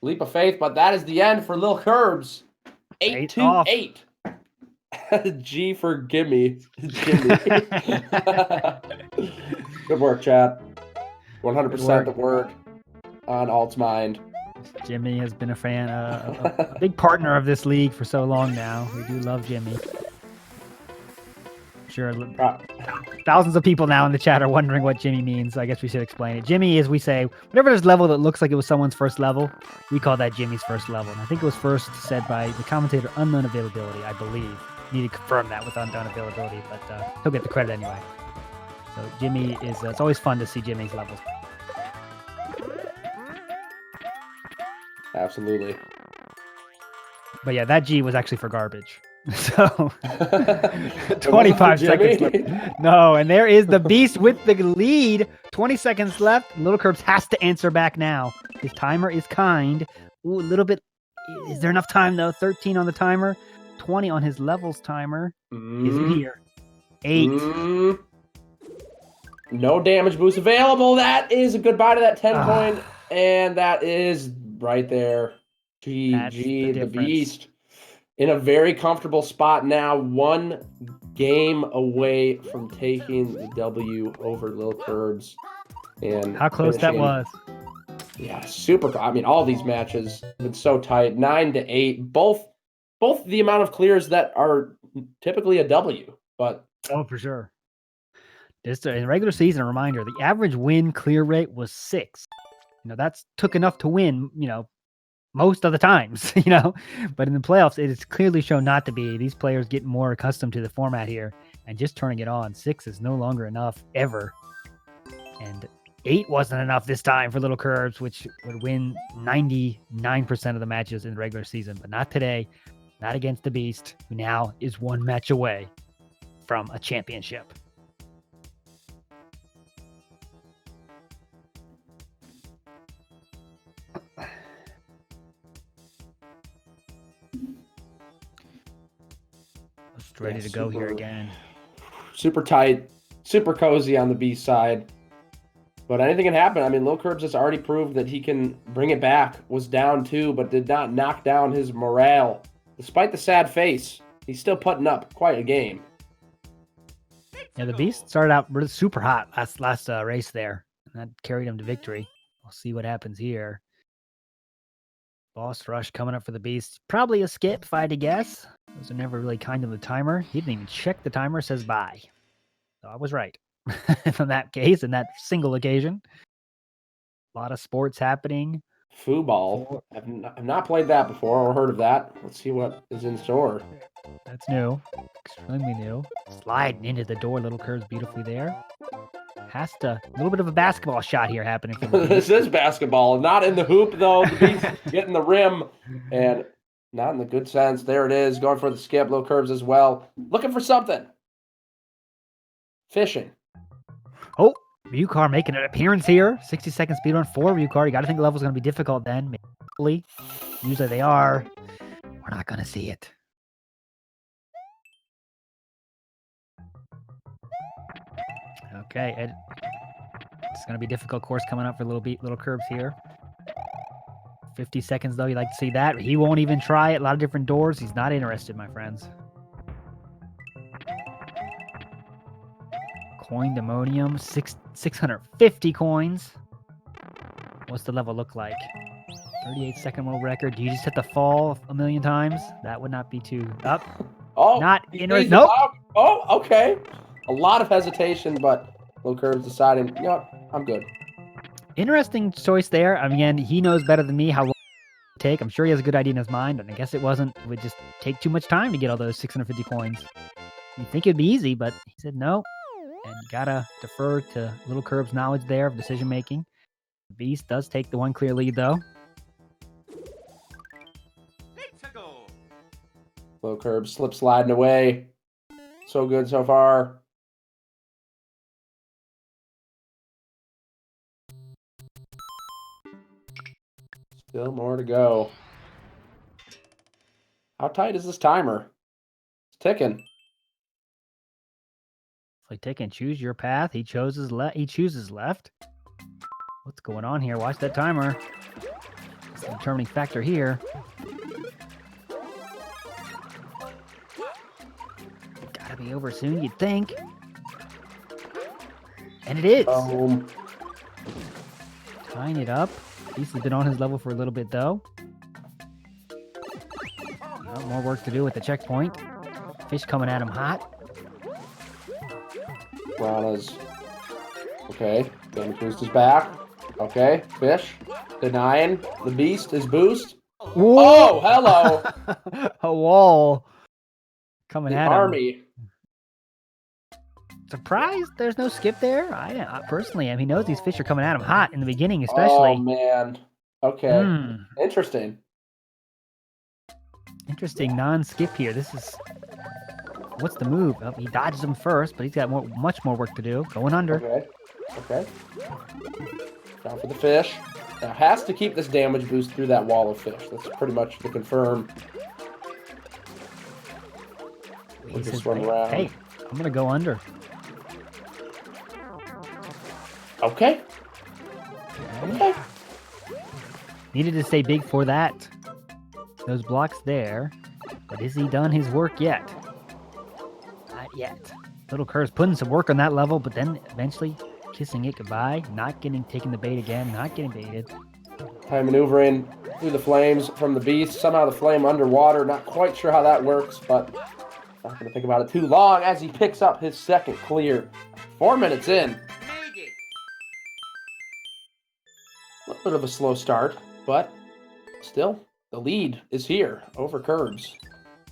Leap of faith, but that is the end for LilKirbs. 8-8. G for gimme. Jimmy. Good work, chat. 100% the word on Alt's mind. Jimmy has been a big partner of this league for so long now. We do love Jimmy. Sure, thousands of people now in the chat are wondering what Jimmy means. So I guess we should explain it. Jimmy is, we say, whenever there's level that looks like it was someone's first level, we call that Jimmy's first level. And I think it was first said by the commentator Unknown Availability, I believe. Need to confirm that with Unknown Availability, but he'll get the credit anyway. So Jimmy is, it's always fun to see Jimmy's levels. Absolutely. But yeah, that G was actually for garbage. So 25 seconds left. No, and there is the beast with the lead. 20 seconds left. LilKirbs has to answer back now. His timer is kind. Ooh, a little bit. Is there enough time though? 13 on the timer. 20 on his levels timer. Is it here? 8. No damage boost available. That is a goodbye to that 10 coin. And that is right there. GG, the beast. In a very comfortable spot now. 1 game away from taking the W over LilKirbs. And how close that was. Yeah, super. I mean, all these matches have been so tight. 9-8. Both the amount of clears that are typically a W. But Oh, for sure. Just in regular season, a reminder: the average win clear rate was 6. That's took enough to win. Most of the times. But in the playoffs, it is clearly shown not to be. These players get more accustomed to the format here, and just turning it on. 6 is no longer enough ever, and 8 wasn't enough this time for LilKirbs, which would win 99% of the matches in the regular season, but not today. Not against the Beast, who now is 1 match away from a championship. Just ready to go here again. Super tight, super cozy on the Beast side. But anything can happen. I mean, LilKirbs has already proved that he can bring it back. Was down 2, but did not knock down his morale. Despite the sad face, he's still putting up quite a game. Yeah, the Beast started out really super hot last race there, and that carried him to victory. We'll see what happens here. Boss Rush coming up for the Beast. Probably a skip, if I had to guess. Those are never really kind of the timer. He didn't even check the timer, says bye. So I was right from that case, in that single occasion. A lot of sports happening. Football. I've not played that before or heard of that. Let's see what is in store. That's new. Extremely new. Sliding into the door, LilKirbs beautifully there. Has to, a little bit of a basketball shot here happening for the Beast. This is basketball. Not in the hoop, though. The Beast getting the rim. And not in the good sense. There it is. Going for the skip. LilKirbs as well. Looking for something. Fishing. Oh, Ryukar making an appearance here. 60-second speedrun for Ryukar. You got to think the level's going to be difficult then. Maybe. Usually they are. We're not going to see it. Okay, it's going to be a difficult course coming up for LilKirbs here. 50 seconds, though. You'd like to see that. He won't even try it. A lot of different doors. He's not interested, my friends. Coined ammonium. 650 coins. What's the level look like? 38-second world record. Do you just hit the fall a million times? That would not be too up. Oh, not interested. Nope. Oh, okay. A lot of hesitation, but LilKirbs deciding, you know what, I'm good. Interesting choice there. Again, he knows better than me how long it would take. I'm sure he has a good idea in his mind, and I guess it would just take too much time to get all those 650 coins. You'd think it'd be easy, but he said no. And you gotta defer to LilKirbs' knowledge there of decision making. The Beast does take the 1 clear lead, though. LilKirbs slip sliding away. So good so far. Still more to go. How tight is this timer? It's ticking. It's like ticking. Choose your path. He chooses left. He chooses left. What's going on here? Watch that timer. It's the determining factor here. Gotta be over soon, you'd think. And it is. Tying it up. Beast has been on his level for a little bit, though. Well, more work to do with the checkpoint. Fish coming at him hot. Rana's. Okay. Damage boost is back. Okay. Fish. Denying. The Beast is boost. Whoa! Oh, hello. A wall. Coming at him. Army. Surprised there's no skip there? I personally am. He knows these fish are coming at him hot in the beginning, especially. Oh, man. Okay. Interesting. Interesting non-skip here. This is... What's the move? Oh, he dodges him first, but he's got much more work to do. Going under. Okay. Down for the fish. Now has to keep this damage boost through that wall of fish. That's pretty much the confirm. He says, hey, I'm going to go under. Okay. Needed to stay big for that. Those blocks there. But has he done his work yet? Not yet. LilKirbs putting some work on that level, but then eventually kissing it goodbye. Not taking the bait again. Not getting baited. Time maneuvering through the flames from the beast. Somehow the flame underwater. Not quite sure how that works, but not going to think about it too long as he picks up his second clear. 4 minutes in. A little bit of a slow start, but still, the lead is here over Curbs.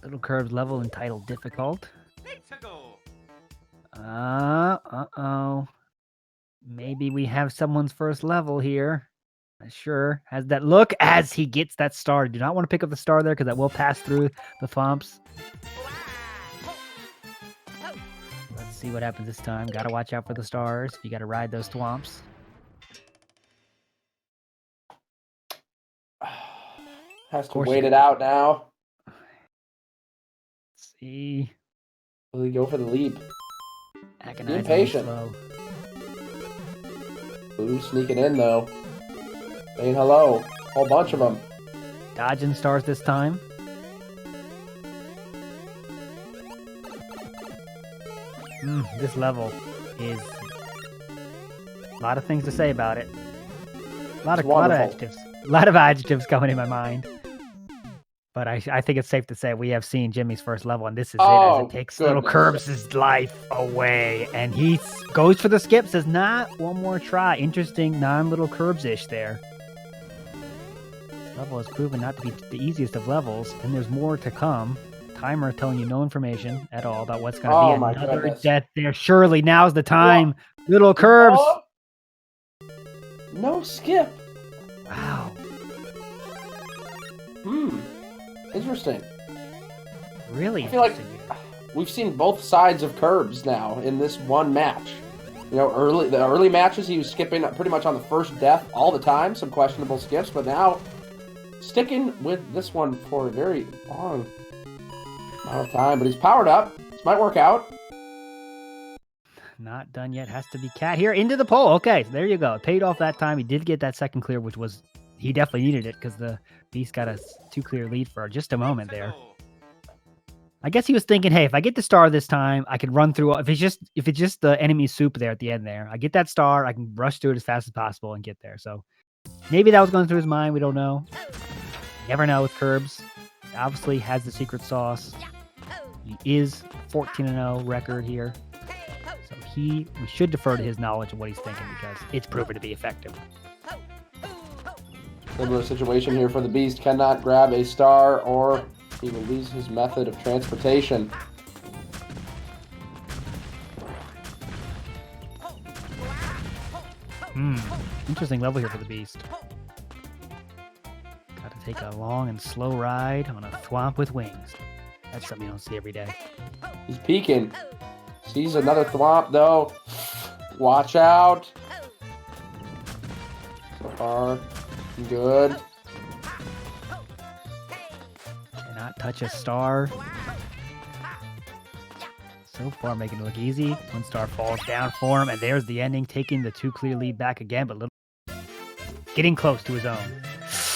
LilKirbs level entitled difficult. Uh-oh. Maybe we have someone's first level here. Not sure. Has that look as he gets that star. Do not want to pick up the star there because that will pass through the thwomps. Let's see what happens this time. Got to watch out for the stars. You got to ride those thwomps. Has to wait it out now. Let's see. Will he go for the leap? Agonizingly Impatient. slow. Ooh, sneaking in though. Saying hello. Whole bunch of them. Dodging stars this time. This level is a lot of things to say about it. A lot of adjectives. A lot of adjectives coming in my mind. But I think it's safe to say we have seen Jimmy's first level, and this is it as it takes LilKirbs' life away. And he goes for the skip, says, nah, one more try. Interesting, non-LilKirbs-ish there. This level has proven not to be the easiest of levels, and there's more to come. Timer telling you no information at all about what's going to be another death there. Surely now's the time. LilKirbs. Oh. No skip. Wow. Interesting. Really I feel like interesting. we've seen both sides of Curbs now in this one match. You know, the early matches he was skipping pretty much on the first death all the time, some questionable skips, but now sticking with this one for a very long amount of time. But he's powered up. This might work out. Not done yet. Has to be Cat here into the pole. Okay, so there you go. It paid off that time. He did get that second clear, which was he definitely needed it because the Beast got a 2-clear lead for just a moment there. I guess he was thinking, hey, if I get the star this time, I can run through. If it's just the enemy soup there at the end there, I get that star, I can rush through it as fast as possible and get there. So maybe that was going through his mind. We don't know. Never know with Curbs. He obviously has the secret sauce. He is 14-0 record here. So we should defer to his knowledge of what he's thinking because it's proven to be effective. Similar situation here for the Beast. Cannot grab a star or he will lose his method of transportation. Interesting level here for the Beast. Got to take a long and slow ride on a thwomp with wings. That's something you don't see every day. He's peeking. Sees another thwomp though. Watch out. So far, good. Cannot touch a star. So far, making it look easy. One star falls down for him, and there's the ending, taking the 2-clear lead back again, but getting close to his own.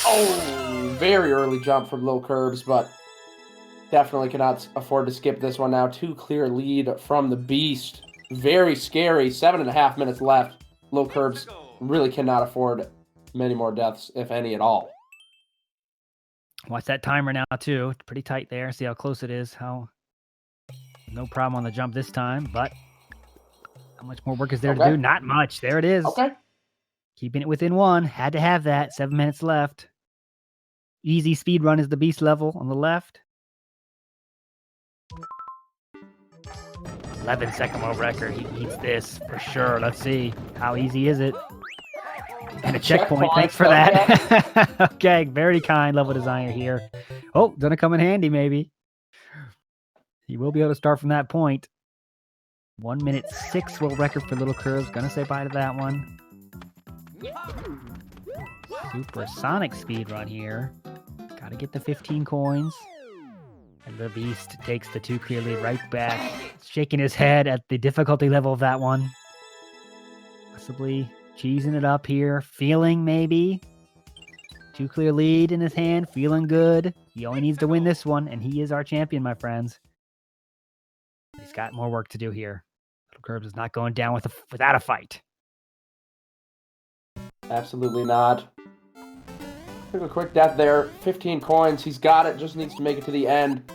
Oh, very early jump from LilKirbs, but definitely cannot afford to skip this one now. 2-clear lead from the Beast. Very scary. 7.5 minutes left. LilKirbs really cannot afford many more deaths, if any at all. Watch that timer now, too. Pretty tight there. See how close it is. No problem on the jump this time, but how much more work is there to do? Not much. There it is. Okay. Keeping it within one. Had to have that. 7 minutes left. Easy speed run is the Beast level on the left. 11-second world record. He needs this for sure. Let's see. How easy is it? And a checkpoint. Thanks for that. Okay. Very kind level designer here. Oh, gonna come in handy maybe. He will be able to start from that point. 1:06 world record for LilKirbs. Gonna say bye to that one. Supersonic speed run here. Gotta get the 15 coins. And the Beast takes the 2-clear lead right back. Shaking his head at the difficulty level of that one. Possibly cheesing it up here. Feeling maybe. 2-clear lead in his hand. Feeling good. He only needs to win this one, and he is our champion, my friends. He's got more work to do here. LilKirbs is not going down without a fight. Absolutely not. Took a quick death there. 15 coins. He's got it. Just needs to make it to the end.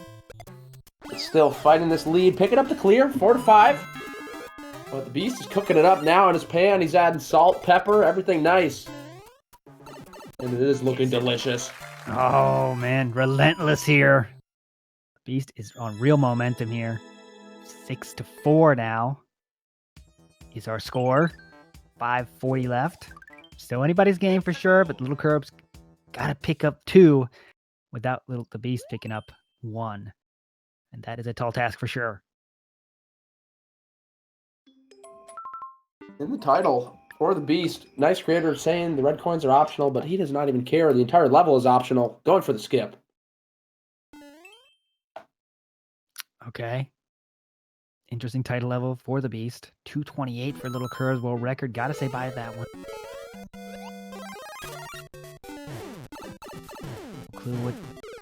But still fighting this lead. Picking up the clear. 4 to 5. But the Beast is cooking it up now in his pan. He's adding salt, pepper, everything nice. And it is looking delicious. Oh, man. Relentless here. Beast is on real momentum here. 6 to 4 now is our score. 5:40 left. Still anybody's game for sure, but LilKirbs got to pick up 2 without the Beast picking up 1. And that is a tall task for sure. In the title, for the Beast, nice creator saying the red coins are optional, but he does not even care. The entire level is optional. Going for the skip. Okay. Interesting title level for the Beast. 228 for LilKirbs. World record. Gotta say bye to that one. No clue what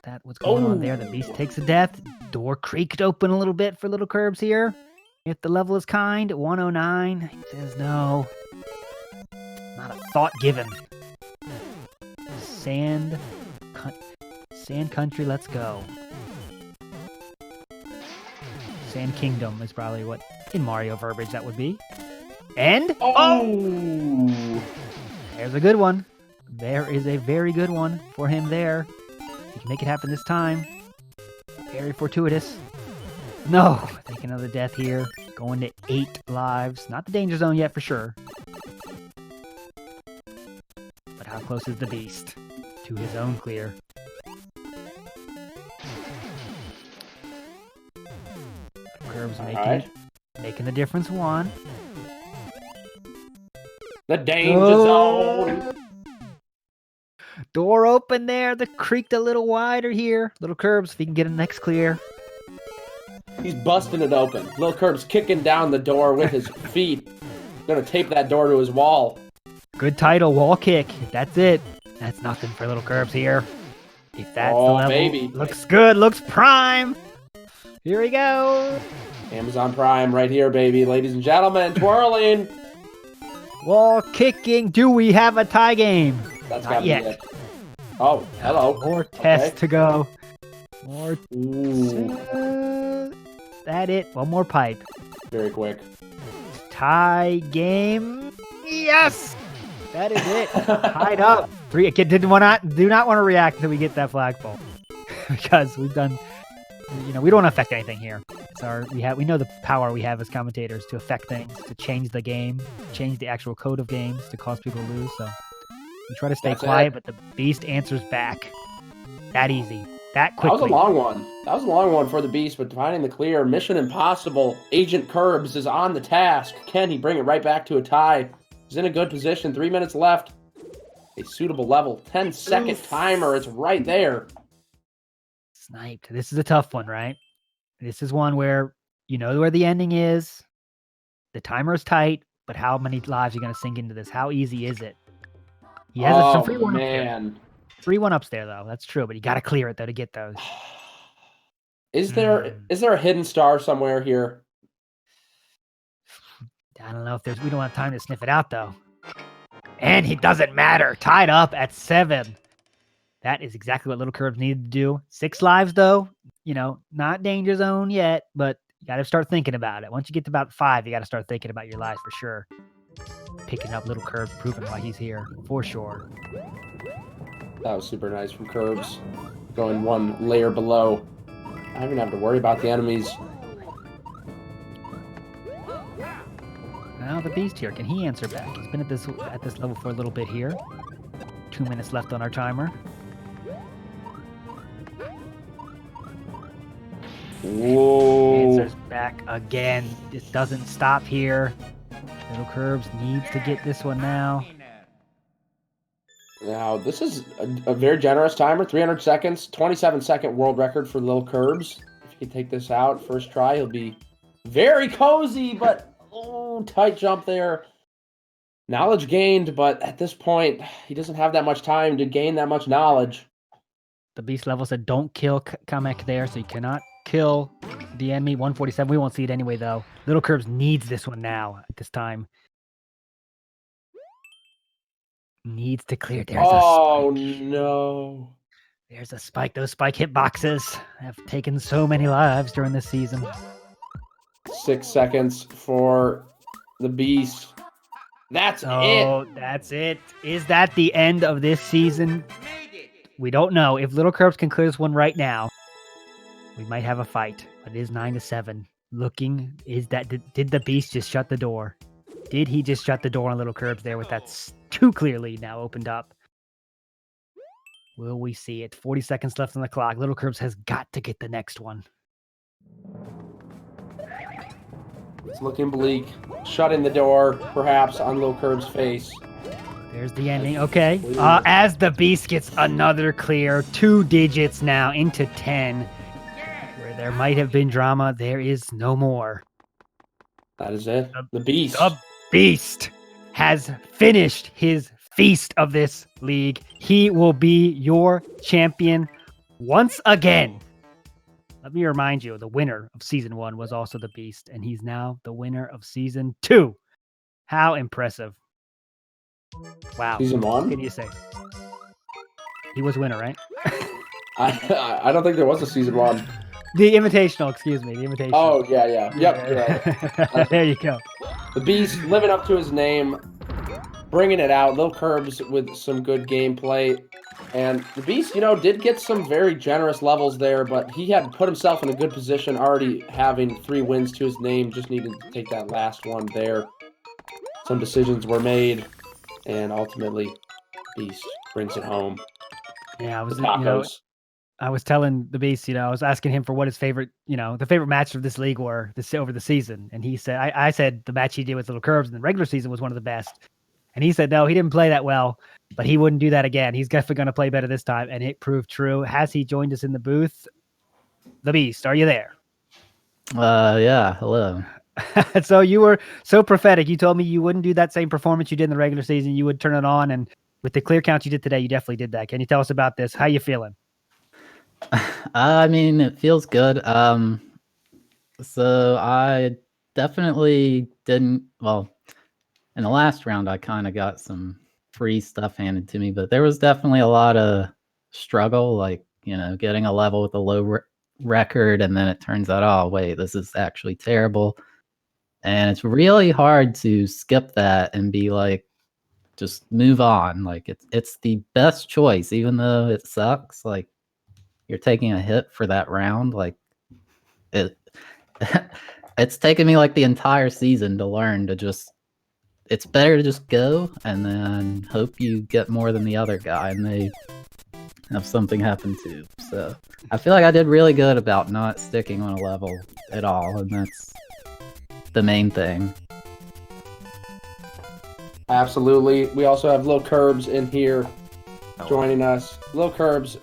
that was going on there. The Beast takes a death. Door creaked open a little bit for LilKirbs here. If the level is kind, 109. He says no. Not a thought given. Sand Country, let's go. Sand Kingdom is probably what in Mario verbiage that would be. And there's a good one. There is a very good one for him there. He can make it happen this time. Very fortuitous. No, take another death here. Going to 8 lives. Not the danger zone yet for sure. But how close is the Beast to his own clear? Curves making the difference 1. The danger zone. Door open there. The creaked a little wider here. LilKirbs, if he can get a next clear. He's busting it open. LilKirbs kicking down the door with his feet. Gonna tape that door to his wall. Good title, wall kick. If that's it, that's nothing for LilKirbs here. If that's the level, baby. Looks good, looks prime. Here we go. Amazon Prime right here, baby. Ladies and gentlemen, twirling. Wall kicking. Do we have a tie game? That's Not yet. it. Oh, hello. More tests to go. More. Ooh. That it. One more pipe. Very quick. Tie game. Yes. That is it. Tied up. 3. Do not want to react until we get that flagpole, because we've done. We don't want to affect anything here. We know the power we have as commentators to affect things, to change the game, change the actual code of games, to cause people to lose. So we try to stay quiet, but the Beast answers back. That easy. That quickly. That was a long one. That was a long one for the Beast, but finding the clear. Mission impossible. Agent Kirbs is on the task. Can he bring it right back to a tie? He's in a good position. 3 minutes left. A suitable level. 10-second timer. It's right there. Sniped. This is a tough one, right? This is one where you know where the ending is. The timer is tight, but how many lives are you going to sink into this? How easy is it? He has some free one-ups there. Free one-ups there, though. That's true, but you got to clear it, though, to get those. Is there a hidden star somewhere here? I don't know if we don't have time to sniff it out, though. And it doesn't matter. Tied up at 7. That is exactly what LilKirbs needed to do. 6 lives, though. Not danger zone yet, but you got to start thinking about it. Once you get to about 5, you got to start thinking about your lives for sure. Picking up LilKirbs, proving why he's here, for sure. That was super nice from Kirbs. Going 1 layer below. I don't even have to worry about the enemies. Now the Beast here. Can he answer back? He's been at this level for a little bit here. 2 minutes left on our timer. Whoa. Answers back again. It doesn't stop here. LilKirbs needs to get this one now. Now, this is a very generous timer. 300 seconds. 27-second world record for LilKirbs. If he can take this out first try, he'll be very cozy, but tight jump there. Knowledge gained, but at this point, he doesn't have that much time to gain that much knowledge. The Beast level said don't kill Kamek there, so you cannot kill the enemy. 147. We won't see it anyway, though. LilKirbs needs this one now at this time. Needs to clear. Oh, no. There's a spike. Those spike hitboxes have taken so many lives during this season. 6 seconds for the Beast. That's it. Oh, that's it. Is that the end of this season? We don't know. If LilKirbs can clear this one right now, we might have a fight. But it is 9-7. Looking, did the Beast just shut the door? Did he just shut the door on LilKirbs there with that too clear lead now opened up? Will we see it? 40 seconds left on the clock. LilKirbs has got to get the next one. It's looking bleak. Shutting the door, perhaps, on LilKirbs' face. There's the ending. Okay. As the Beast gets another clear, 2 digits now into 10. Where there might have been drama, there is no more. That is it. The Beast. The Beast has finished his feast of this league. He will be your champion once again. Let me remind you, the winner of Season 1 was also the Beast, and he's now the winner of Season 2. How impressive. Wow. Season 1? What can you say? He was winner, right? I don't think there was a Season 1. The Invitational, excuse me. The Invitational. Oh, yeah. Yep. Right. There you go. The Beast living up to his name, bringing it out. LilKirbs with some good gameplay. And the Beast, did get some very generous levels there, but he had put himself in a good position, already having 3 wins to his name. Just needed to take that last one there. Some decisions were made, and ultimately, Beast brings it home. Yeah, I was telling the Beast, I was asking him for what his favorite, the favorite match of this league were over the season. And he said, I said the match he did with LilKirbs in the regular season was one of the best. And he said, no, he didn't play that well, but he wouldn't do that again. He's definitely going to play better this time. And it proved true. Has he joined us in the booth? The Beast, are you there? Yeah, hello. So you were so prophetic. You told me you wouldn't do that same performance you did in the regular season. You would turn it on. And with the clear count you did today, you definitely did that. Can you tell us about this? How you feeling? I mean, it feels good. So I definitely didn't, well, in the last round, I kind of got some free stuff handed to me, but there was definitely a lot of struggle, like, getting a level with a low record, and then it turns out, oh, wait, this is actually terrible. And it's really hard to skip that and be like, just move on. Like, it's the best choice, even though it sucks. Like, you're taking a hit for that round. Like, it's taken me like the entire season to learn to just, it's better to just go and then hope you get more than the other guy and they have something happen too. So I feel like I did really good about not sticking on a level at all, and that's the main thing. Absolutely. We also have LilKirbs in here joining us. LilKirbs,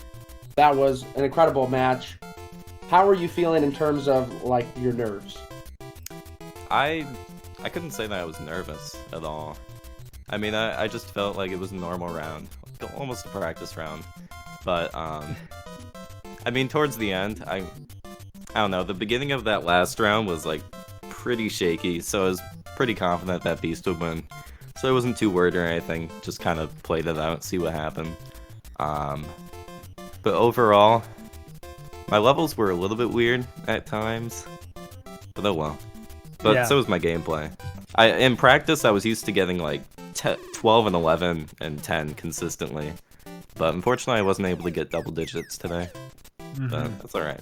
that was an incredible match. How are you feeling in terms of, like, your nerves? I couldn't say that I was nervous at all. I mean, I just felt like it was a normal round, almost a practice round. But, I mean, towards the end, I don't know, the beginning of that last round was, like, pretty shaky, so I was pretty confident that Beast would win. So I wasn't too worried or anything, just kind of played it out, see what happened. But overall, my levels were a little bit weird at times, but oh well. But Yeah. So was my gameplay. In practice, I was used to getting like 12 and 11 and 10 consistently. But unfortunately, I wasn't able to get double digits today. But that's all right.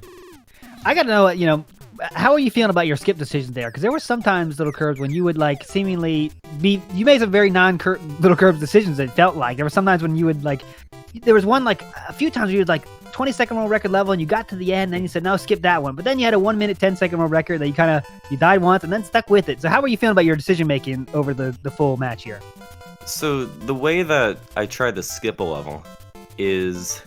I got to know, how are you feeling about your skip decisions there? Because there were sometimes LilKirbs when you would like seemingly you made some very LilKirbs decisions. It felt like there were sometimes when you would like, there was one like a few times where you would like 20-second world record level and you got to the end and then you said no, skip that one. But then you had a 1 minute 10-second world record that you died once and then stuck with it. So how are you feeling about your decision making over the full match here? So the way that I try to skip a level is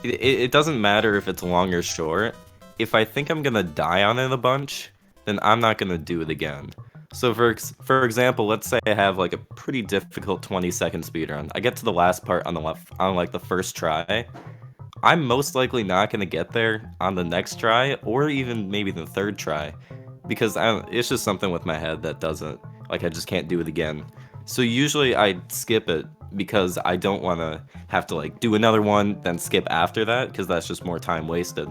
it doesn't matter if it's long or short. If I think I'm gonna die on it a bunch, then I'm not gonna do it again. So for example, let's say I have like a pretty difficult 20-second speedrun. I get to the last part on like the first try. I'm most likely not gonna get there on the next try or even maybe the third try because it's just something with my head that doesn't, like, I just can't do it again. So usually I skip it because I don't want to have to like do another one, then skip after that, because that's just more time wasted.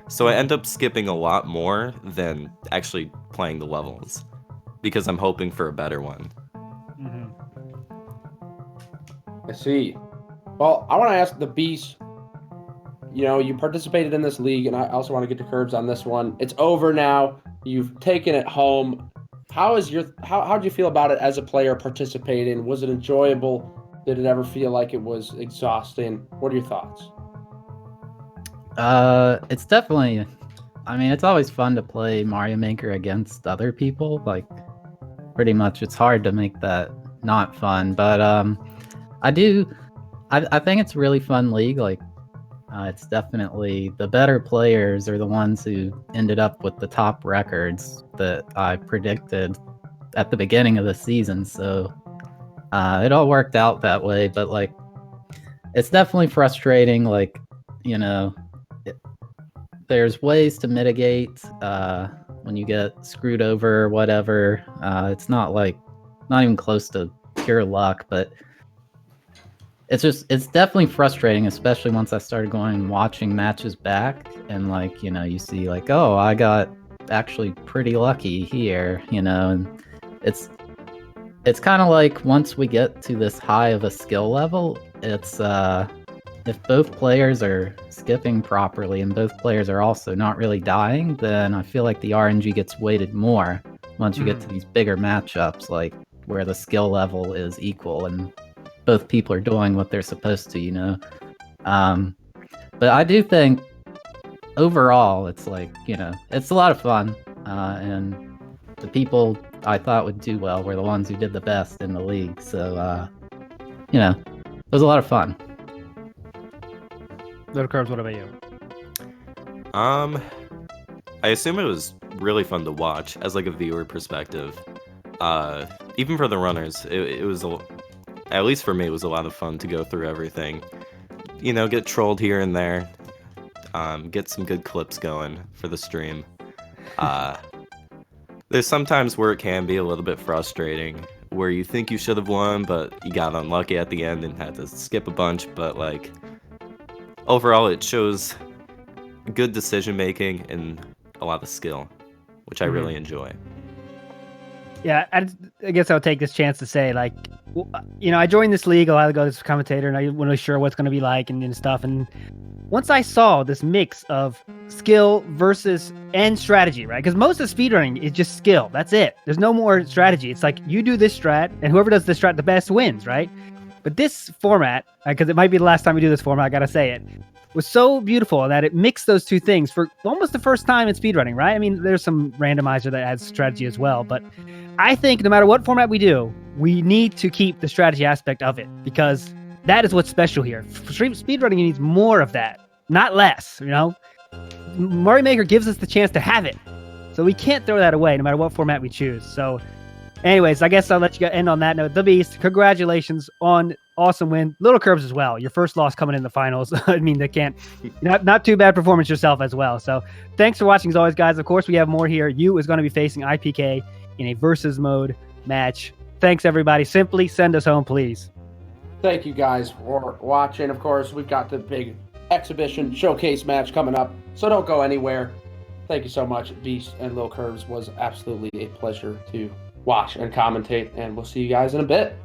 So I end up skipping a lot more than actually playing the levels, because I'm hoping for a better one. I see. Well, I want to ask the Beast. You know, you participated in this league, and I also want to get to Curbs on this one. It's over now. You've taken it home. How did you feel about it as a player participating? Was it enjoyable? Did it ever feel like it was exhausting? What are your thoughts? It's definitely, I mean, it's always fun to play Mario Maker against other people. Like, pretty much, it's hard to make that not fun. But I think it's a really fun league. Like, it's definitely the better players are the ones who ended up with the top records that I predicted at the beginning of the season. So it all worked out that way. But like, it's definitely frustrating. Like, you know, there's ways to mitigate when you get screwed over or whatever. It's not even close to pure luck, but it's definitely frustrating, especially once I started going and watching matches back, and like, you know, you see like, oh, I got actually pretty lucky here, you know, and it's kind of like once we get to this high of a skill level, it's if both players are skipping properly and both players are also not really dying, then I feel like the RNG gets weighted more once you get to these bigger matchups, like where the skill level is equal and both people are doing what they're supposed to, you know. But I do think overall it's like, you know, it's a lot of fun, and the people I thought would do well were the ones who did the best in the league. So, you know, it was a lot of fun. LilKirbs, what about you? I assume it was really fun to watch as like a viewer perspective. Even for the runners, it was at least for me, it was a lot of fun to go through everything. You know, get trolled here and there, get some good clips going for the stream. There's sometimes where it can be a little bit frustrating, where you think you should have won, but you got unlucky at the end and had to skip a bunch. But like, overall, it shows good decision making and a lot of skill, which I really enjoy. Yeah, I guess I'll take this chance to say, like, you know, I joined this league a while ago as a commentator, and I wasn't really sure what's going to be like and stuff. And once I saw this mix of skill versus and strategy, right? Because most of speedrunning is just skill. That's it. There's no more strategy. It's like you do this strat, and whoever does this strat the best wins, right? But this format, because it might be the last time we do this format, I gotta say it, was so beautiful that it mixed those two things for almost the first time in speedrunning, right? I mean, there's some randomizer that adds strategy as well, but I think no matter what format we do, we need to keep the strategy aspect of it, because that is what's special here. Speedrunning needs more of that, not less, you know? Mario Maker gives us the chance to have it, so we can't throw that away no matter what format we choose. So anyways, I guess I'll let you end on that note. The Beast, congratulations on awesome win. LilKirbs as well. Your first loss coming in the finals. I mean, not too bad performance yourself as well. So thanks for watching as always, guys. Of course, we have more here. You is going to be facing IPK in a versus mode match. Thanks, everybody. Simply send us home, please. Thank you guys for watching. Of course, we've got the big exhibition showcase match coming up, so don't go anywhere. Thank you so much, Beast and LilKirbs. Was absolutely a pleasure to watch and commentate, and we'll see you guys in a bit.